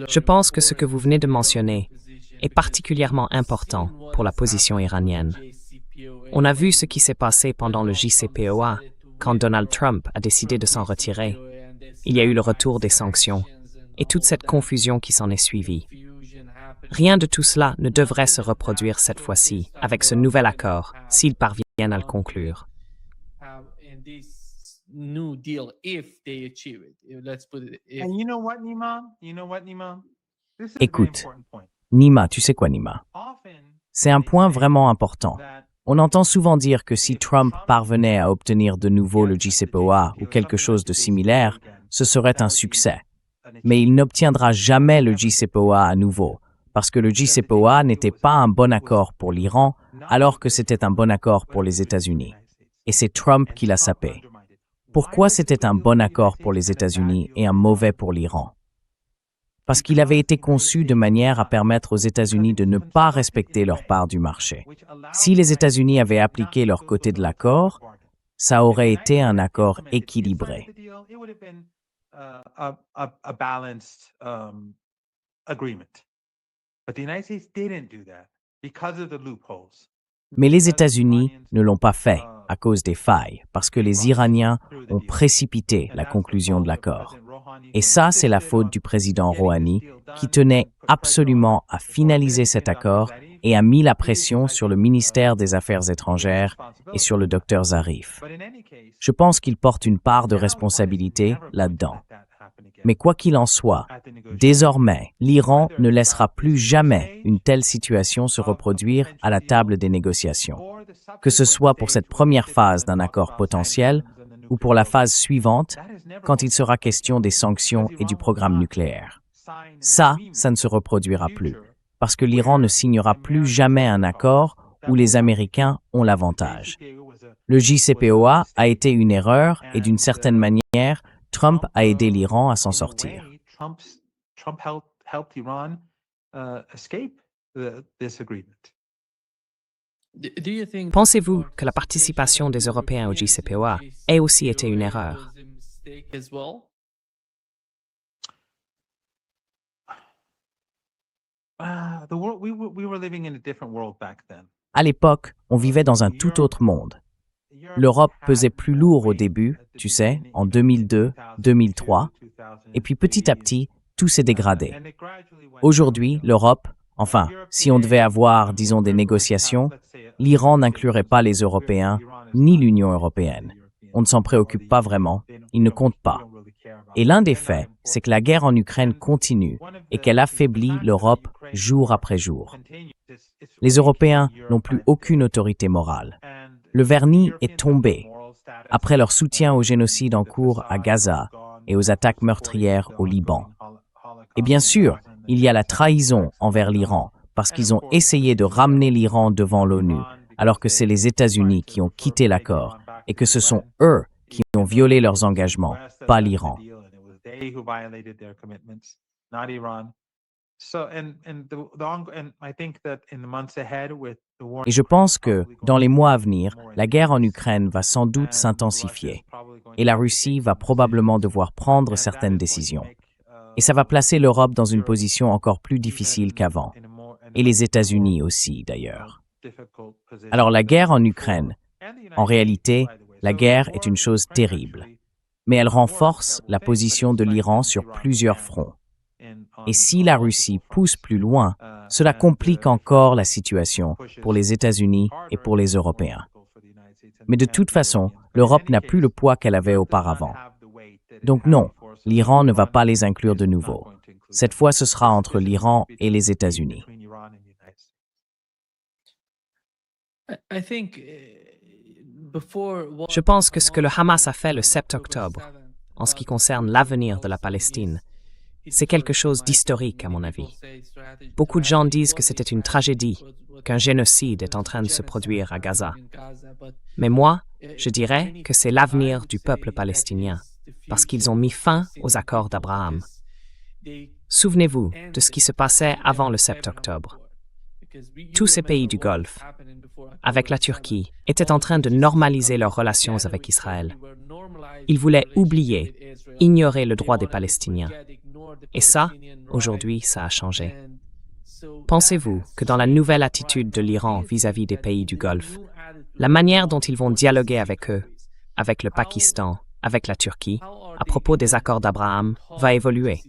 Je pense que ce que vous venez de mentionner est particulièrement important pour la position iranienne. On a vu ce qui s'est passé pendant le JCPOA quand Donald Trump a décidé de s'en retirer. Il y a eu le retour des sanctions et toute cette confusion qui s'en est suivie. Rien de tout cela ne devrait se reproduire cette fois-ci avec ce nouvel accord s'ils parviennent à le conclure. Écoute, Nima, tu sais quoi, Nima? C'est un point vraiment important. On entend souvent dire que si Trump parvenait à obtenir de nouveau le JCPOA ou quelque chose de similaire, ce serait un succès. Mais il n'obtiendra jamais le JCPOA à nouveau, parce que le JCPOA n'était pas un bon accord pour l'Iran, alors que c'était un bon accord pour les États-Unis. Et c'est Trump qui l'a sapé. Pourquoi c'était un bon accord pour les États-Unis et un mauvais pour l'Iran? Parce qu'il avait été conçu de manière à permettre aux États-Unis de ne pas respecter leur part du marché. Si les États-Unis avaient appliqué leur côté de l'accord, ça aurait été un accord équilibré. Mais les États-Unis ne l'ont pas fait à cause des failles, parce que les Iraniens ont précipité la conclusion de l'accord. Et ça, c'est la faute du président Rouhani, qui tenait absolument à finaliser cet accord et a mis la pression sur le ministère des Affaires étrangères et sur le docteur Zarif. Je pense qu'il porte une part de responsabilité là-dedans. Mais quoi qu'il en soit, désormais, l'Iran ne laissera plus jamais une telle situation se reproduire à la table des négociations, que ce soit pour cette première phase d'un accord potentiel ou pour la phase suivante, quand il sera question des sanctions et du programme nucléaire. Ça ne se reproduira plus, parce que l'Iran ne signera plus jamais un accord où les Américains ont l'avantage. Le JCPOA a été une erreur et d'une certaine manière, Trump a aidé l'Iran à s'en sortir. Pensez-vous que la participation des Européens au JCPOA ait aussi été une erreur? À l'époque, on vivait dans un tout autre monde. L'Europe pesait plus lourd au début, tu sais, en 2002, 2003, et puis petit à petit, tout s'est dégradé. Aujourd'hui, l'Europe, enfin, si on devait avoir, disons, des négociations, l'Iran n'inclurait pas les Européens, ni l'Union européenne. On ne s'en préoccupe pas vraiment, ils ne comptent pas. Et l'un des faits, c'est que la guerre en Ukraine continue et qu'elle affaiblit l'Europe jour après jour. Les Européens n'ont plus aucune autorité morale. Le vernis est tombé après leur soutien au génocide en cours à Gaza et aux attaques meurtrières au Liban. Et bien sûr, il y a la trahison envers l'Iran parce qu'ils ont essayé de ramener l'Iran devant l'ONU, alors que c'est les États-Unis qui ont quitté l'accord et que ce sont eux qui ont violé leurs engagements, pas l'Iran. not Iran. So, and the and I think that in the months ahead with the war Et je pense que, dans les mois à venir, la guerre en Ukraine va sans doute s'intensifier et la Russie va probablement devoir prendre certaines décisions. Et ça va placer l'Europe dans une position encore plus difficile qu'avant, et les États-Unis aussi d'ailleurs. Alors la guerre en Ukraine, en réalité, la guerre est une chose terrible, mais elle renforce la position de l'Iran sur plusieurs fronts. Et si la Russie pousse plus loin, cela complique encore la situation pour les États-Unis et pour les Européens. Mais de toute façon, l'Europe n'a plus le poids qu'elle avait auparavant. Donc non, l'Iran ne va pas les inclure de nouveau. Cette fois, ce sera entre l'Iran et les États-Unis. Je pense que ce que le Hamas a fait le 7 octobre, en ce qui concerne l'avenir de la Palestine, c'est quelque chose d'historique à mon avis. Beaucoup de gens disent que c'était une tragédie, qu'un génocide est en train de se produire à Gaza. Mais moi, je dirais que c'est l'avenir du peuple palestinien, parce qu'ils ont mis fin aux accords d'Abraham. Souvenez-vous de ce qui se passait avant le 7 octobre. Tous ces pays du Golfe, avec la Turquie, étaient en train de normaliser leurs relations avec Israël. Ils voulaient oublier, ignorer le droit des Palestiniens. Et ça, aujourd'hui, ça a changé. Pensez-vous que dans la nouvelle attitude de l'Iran vis-à-vis des pays du Golfe, la manière dont ils vont dialoguer avec eux, avec le Pakistan, avec la Turquie, à propos des accords d'Abraham, va évoluer?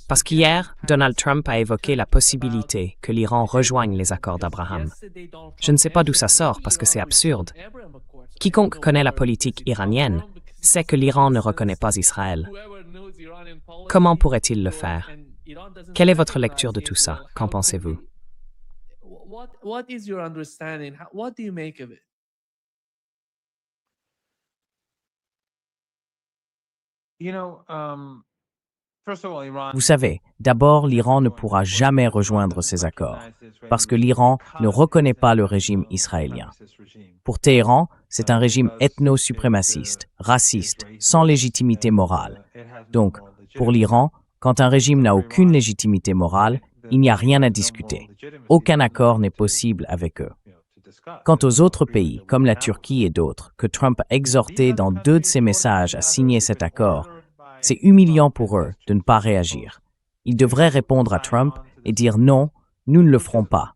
Parce qu'hier, Donald Trump a évoqué la possibilité que l'Iran rejoigne les accords d'Abraham. Je ne sais pas d'où ça sort parce que c'est absurde. Quiconque connaît la politique iranienne sait que l'Iran ne reconnaît pas Israël. Comment pourrait-il le faire? Quelle est votre lecture de tout ça? Qu'en pensez-vous? Vous savez, d'abord, l'Iran ne pourra jamais rejoindre ces accords, parce que l'Iran ne reconnaît pas le régime israélien. Pour Téhéran, c'est un régime ethno-suprémaciste, raciste, sans légitimité morale. Donc, pour l'Iran, quand un régime n'a aucune légitimité morale, il n'y a rien à discuter. Aucun accord n'est possible avec eux. Quant aux autres pays, comme la Turquie et d'autres, que Trump a exhorté dans 2 de ses messages à signer cet accord, c'est humiliant pour eux de ne pas réagir. Ils devraient répondre à Trump et dire non, nous ne le ferons pas.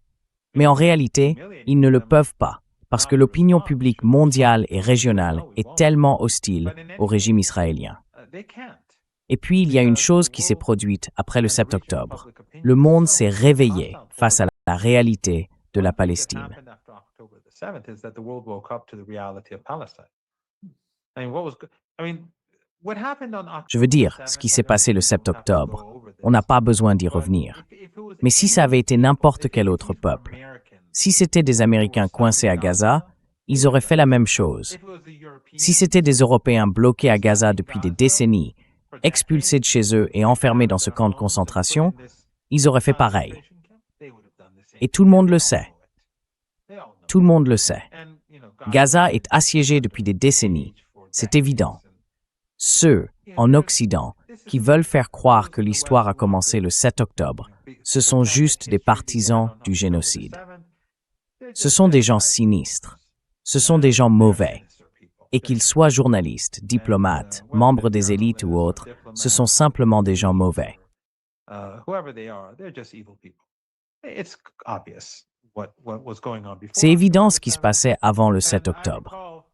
Mais en réalité, ils ne le peuvent pas, parce que l'opinion publique mondiale et régionale est tellement hostile au régime israélien. Et puis, il y a une chose qui s'est produite après le 7 octobre. Le monde s'est réveillé face à la réalité de la Palestine. Je veux dire, ce qui s'est passé le 7 octobre, on n'a pas besoin d'y revenir. Mais si ça avait été n'importe quel autre peuple, si c'était des Américains coincés à Gaza, ils auraient fait la même chose. Si c'était des Européens bloqués à Gaza depuis des décennies, expulsés de chez eux et enfermés dans ce camp de concentration, ils auraient fait pareil. Et tout le monde le sait. Tout le monde le sait. Gaza est assiégé depuis des décennies. C'est évident. Ceux, en Occident, qui veulent faire croire que l'histoire a commencé le 7 octobre, ce sont juste des partisans du génocide. Ce sont des gens sinistres. Ce sont des gens mauvais. Et qu'ils soient journalistes, diplomates, membres des élites ou autres, ce sont simplement des gens mauvais. C'est évident ce qui se passait avant le 7 octobre.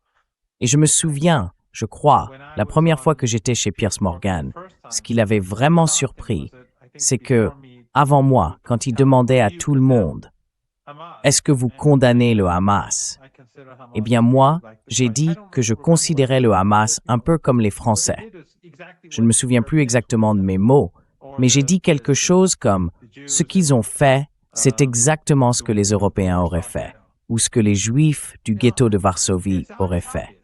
Et je me souviens, je crois, la première fois que j'étais chez Piers Morgan, ce qui l'avait vraiment surpris, c'est que, avant moi, quand il demandait à tout le monde « Est-ce que vous condamnez le Hamas ?» Eh bien moi, j'ai dit que je considérais le Hamas un peu comme les Français. Je ne me souviens plus exactement de mes mots, mais j'ai dit quelque chose comme « Ce qu'ils ont fait, c'est exactement ce que les Européens auraient fait, ou ce que les Juifs du ghetto de Varsovie auraient fait. »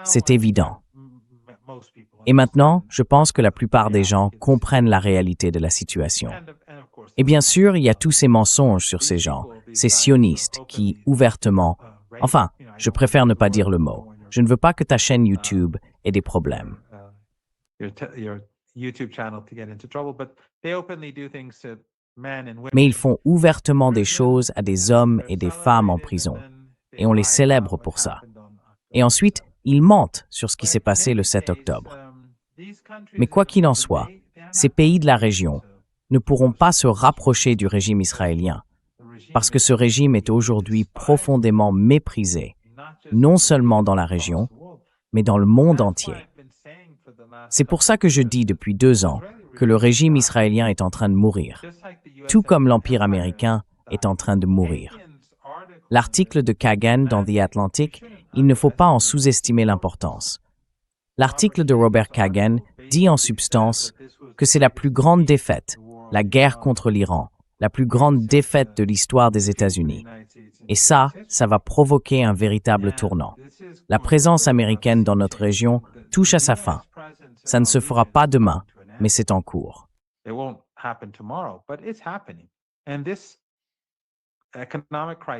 C'est évident. Et maintenant, je pense que la plupart des gens comprennent la réalité de la situation. Et bien sûr, il y a tous ces mensonges sur ces gens, ces sionistes qui, ouvertement, enfin, je préfère ne pas dire le mot. Je ne veux pas que ta chaîne YouTube ait des problèmes. YouTube channel to get into trouble, but they openly do things to men and women. Mais ils font ouvertement des choses à des hommes et des femmes en prison, et on les célèbre pour ça. Et ensuite, ils mentent sur ce qui s'est passé le 7 octobre. Mais quoi qu'il en soit, ces pays de la région ne pourront pas se rapprocher du régime israélien, parce que ce régime est aujourd'hui profondément méprisé, non seulement dans la région, mais dans le monde entier. C'est pour ça que je dis depuis 2 ans que le régime israélien est en train de mourir, tout comme l'Empire américain est en train de mourir. L'article de Kagan dans The Atlantic, il ne faut pas en sous-estimer l'importance. L'article de Robert Kagan dit en substance que c'est la plus grande défaite, la guerre contre l'Iran, la plus grande défaite de l'histoire des États-Unis. Et ça va provoquer un véritable tournant. La présence américaine dans notre région touche à sa fin. Ça ne se fera pas demain, mais c'est en cours.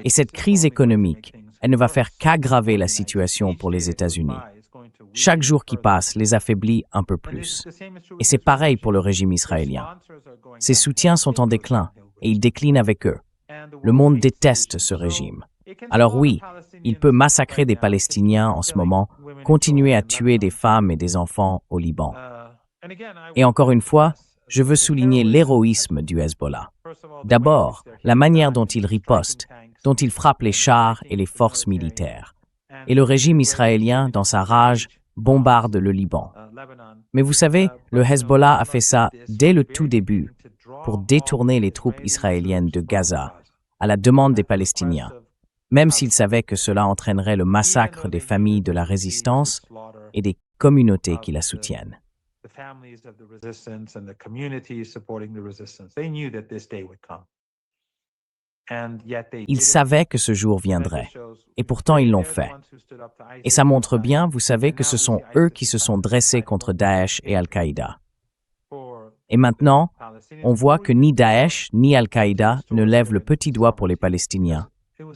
Et cette crise économique, elle ne va faire qu'aggraver la situation pour les États-Unis. Chaque jour qui passe les affaiblit un peu plus. Et c'est pareil pour le régime israélien. Ses soutiens sont en déclin et ils déclinent avec eux. Le monde déteste ce régime. Alors oui, il peut massacrer des Palestiniens en ce moment, continuer à tuer des femmes et des enfants au Liban. Et encore une fois, je veux souligner l'héroïsme du Hezbollah. D'abord, la manière dont il riposte, dont il frappe les chars et les forces militaires. Et le régime israélien, dans sa rage, bombarde le Liban. Mais vous savez, le Hezbollah a fait ça dès le tout début pour détourner les troupes israéliennes de Gaza à la demande des Palestiniens, même s'il savait que cela entraînerait le massacre des familles de la résistance et des communautés qui la soutiennent. Ils savaient que ce jour viendrait, et pourtant ils l'ont fait. Et ça montre bien, vous savez, que ce sont eux qui se sont dressés contre Daesh et Al-Qaïda. Et maintenant, on voit que ni Daesh ni Al-Qaïda ne lèvent le petit doigt pour les Palestiniens,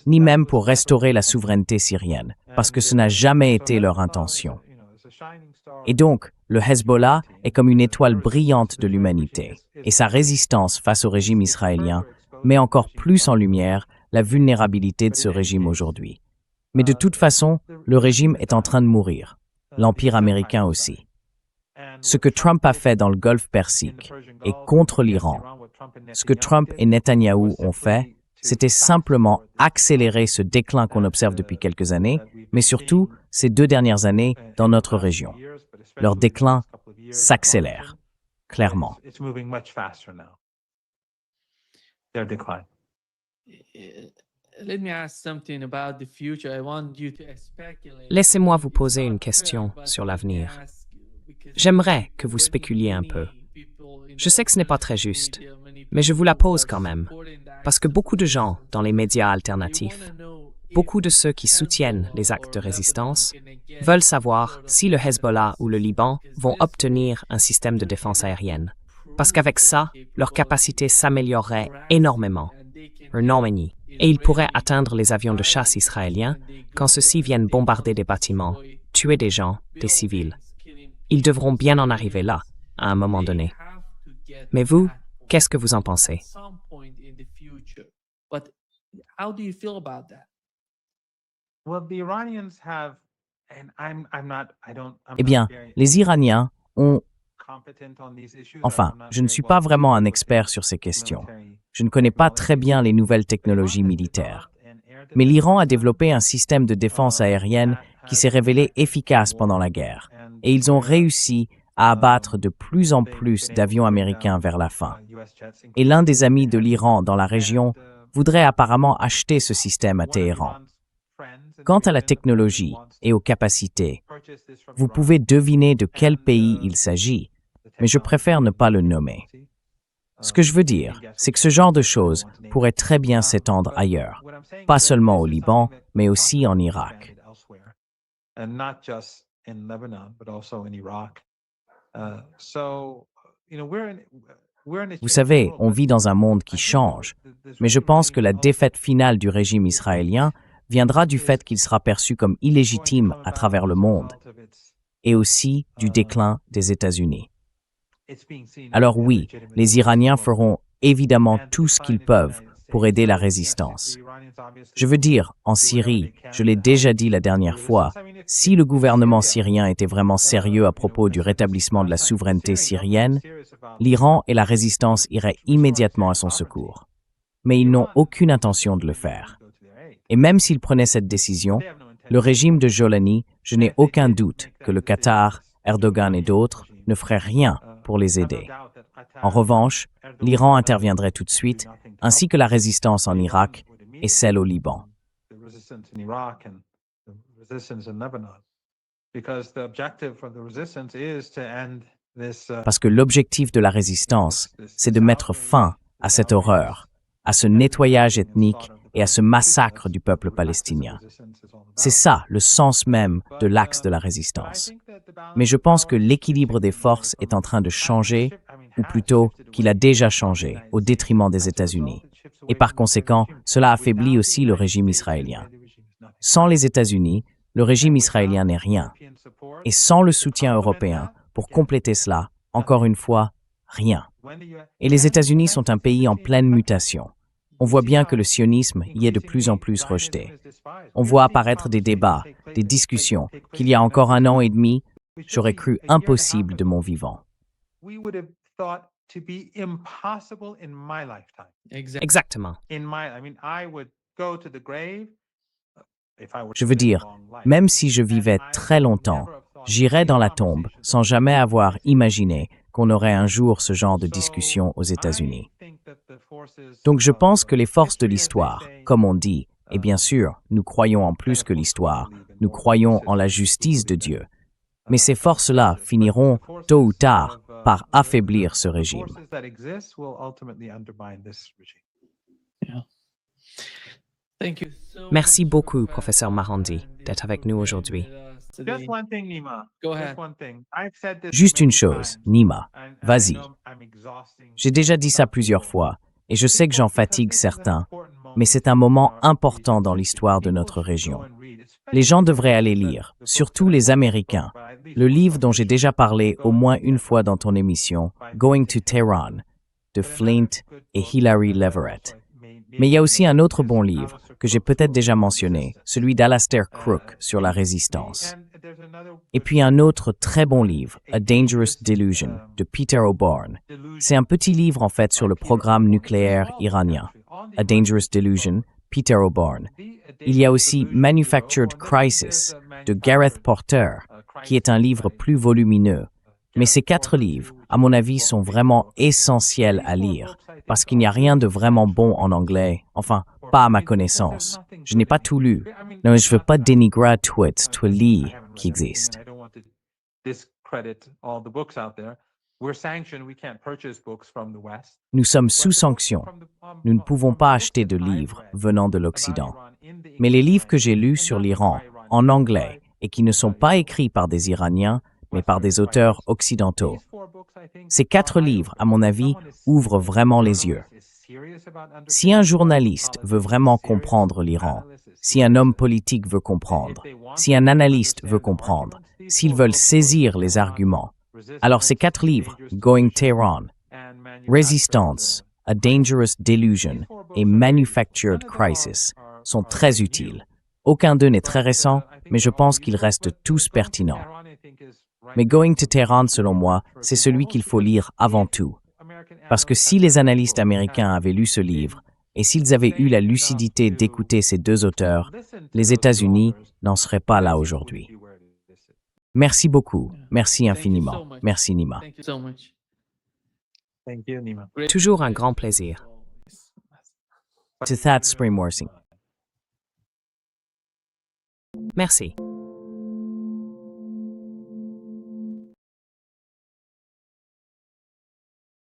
ni même pour restaurer la souveraineté syrienne, parce que ce n'a jamais été leur intention. Et donc, le Hezbollah est comme une étoile brillante de l'humanité, et sa résistance face au régime israélien met encore plus en lumière la vulnérabilité de ce régime aujourd'hui. Mais de toute façon, le régime est en train de mourir, l'Empire américain aussi. Ce que Trump a fait dans le Golfe Persique et contre l'Iran, ce que Trump et Netanyahou ont fait, c'était simplement accélérer ce déclin qu'on observe depuis quelques années, mais surtout ces 2 dernières années dans notre région. Leur déclin s'accélère, clairement. Laissez-moi vous poser une question sur l'avenir. J'aimerais que vous spéculiez un peu. Je sais que ce n'est pas très juste, mais je vous la pose quand même, parce que beaucoup de gens dans les médias alternatifs, beaucoup de ceux qui soutiennent les actes de résistance, veulent savoir si le Hezbollah ou le Liban vont obtenir un système de défense aérienne, parce qu'avec ça, leur capacité s'améliorerait énormément, et ils pourraient atteindre les avions de chasse israéliens quand ceux-ci viennent bombarder des bâtiments, tuer des gens, des civils. Ils devront bien en arriver là, à un moment donné. Mais vous, qu'est-ce que vous en pensez? Eh bien, les Iraniens ont... Enfin, je ne suis pas vraiment un expert sur ces questions. Je ne connais pas très bien les nouvelles technologies militaires. Mais l'Iran a développé un système de défense aérienne qui s'est révélé efficace pendant la guerre. Et ils ont réussi à abattre de plus en plus d'avions américains vers la fin. Et l'un des amis de l'Iran dans la région voudrait apparemment acheter ce système à Téhéran. Quant à la technologie et aux capacités, vous pouvez deviner de quel pays il s'agit, mais je préfère ne pas le nommer. Ce que je veux dire, c'est que ce genre de choses pourrait très bien s'étendre ailleurs, pas seulement au Liban, mais aussi en Irak. Vous savez, on vit dans un monde qui change, mais je pense que la défaite finale du régime israélien viendra du fait qu'il sera perçu comme illégitime à travers le monde, et aussi du déclin des États-Unis. Alors oui, les Iraniens feront évidemment tout ce qu'ils peuvent pour aider la résistance. Je veux dire, en Syrie, je l'ai déjà dit la dernière fois, si le gouvernement syrien était vraiment sérieux à propos du rétablissement de la souveraineté syrienne, l'Iran et la résistance iraient immédiatement à son secours. Mais ils n'ont aucune intention de le faire. Et même s'ils prenaient cette décision, le régime de Jolani, je n'ai aucun doute que le Qatar, Erdogan et d'autres ne feraient rien pour les aider. En revanche, l'Iran interviendrait tout de suite, ainsi que la résistance en Irak et celle au Liban. Parce que l'objectif de la résistance, c'est de mettre fin à cette horreur, à ce nettoyage ethnique et à ce massacre du peuple palestinien. C'est ça le sens même de l'axe de la résistance. Mais je pense que l'équilibre des forces est en train de changer, ou plutôt qu'il a déjà changé, au détriment des États-Unis. Et par conséquent, cela affaiblit aussi le régime israélien. Sans les États-Unis, le régime israélien n'est rien. Et sans le soutien européen, pour compléter cela, encore une fois, rien. Et les États-Unis sont un pays en pleine mutation. On voit bien que le sionisme y est de plus en plus rejeté. On voit apparaître des débats, des discussions, qu'il y a encore 1 an et demi, j'aurais cru impossible de mon vivant. Exactement. Je veux dire, même si je vivais très longtemps, j'irais dans la tombe sans jamais avoir imaginé qu'on aurait un jour ce genre de discussion aux États-Unis. Donc je pense que les forces de l'histoire, comme on dit, et bien sûr, nous croyons en plus que l'histoire, nous croyons en la justice de Dieu, mais ces forces-là finiront, tôt ou tard, par affaiblir ce régime. Merci beaucoup, professeur Marandi, d'être avec nous aujourd'hui. Juste une chose, Nima, vas-y. J'ai déjà dit ça plusieurs fois, et je sais que j'en fatigue certains, mais c'est un moment important dans l'histoire de notre région. Les gens devraient aller lire, surtout les Américains, le livre dont j'ai déjà parlé au moins une fois dans ton émission, Going to Tehran, de Flint et Hilary Leverett. Mais il y a aussi un autre bon livre que j'ai peut-être déjà mentionné, celui d'Alastair Crooke sur la résistance. Et puis un autre très bon livre, A Dangerous Delusion, de Peter O'Bourne. C'est un petit livre en fait sur le programme nucléaire iranien. A Dangerous Delusion, Peter O'Bourne. Il y a aussi Manufactured Crisis, de Gareth Porter, qui est un livre plus volumineux. Mais ces 4 livres, à mon avis, sont vraiment essentiels à lire, parce qu'il n'y a rien de vraiment bon en anglais, enfin, pas à ma connaissance. Je n'ai pas tout lu. Non, je ne veux pas dénigrer tout livre qui existe. Nous sommes sous sanction. Nous ne pouvons pas acheter de livres venant de l'Occident. Mais les livres que j'ai lus sur l'Iran, en anglais, et qui ne sont pas écrits par des Iraniens, mais par des auteurs occidentaux. Ces 4 livres, à mon avis, ouvrent vraiment les yeux. Si un journaliste veut vraiment comprendre l'Iran, si un homme politique veut comprendre, si un analyste veut comprendre, s'ils veulent saisir les arguments, alors ces 4 livres, Going Tehran, Resistance, A Dangerous Delusion et Manufactured Crisis, sont très utiles. Aucun d'eux n'est très récent, mais je pense qu'ils restent tous pertinents. Mais Going to Tehran, selon moi, c'est celui qu'il faut lire avant tout. Parce que si les analystes américains avaient lu ce livre, et s'ils avaient eu la lucidité d'écouter ces 2 auteurs, les États-Unis n'en seraient pas là aujourd'hui. Merci beaucoup. Merci infiniment. Merci Nima. Toujours un grand plaisir. To Thad Springmorsing. Merci.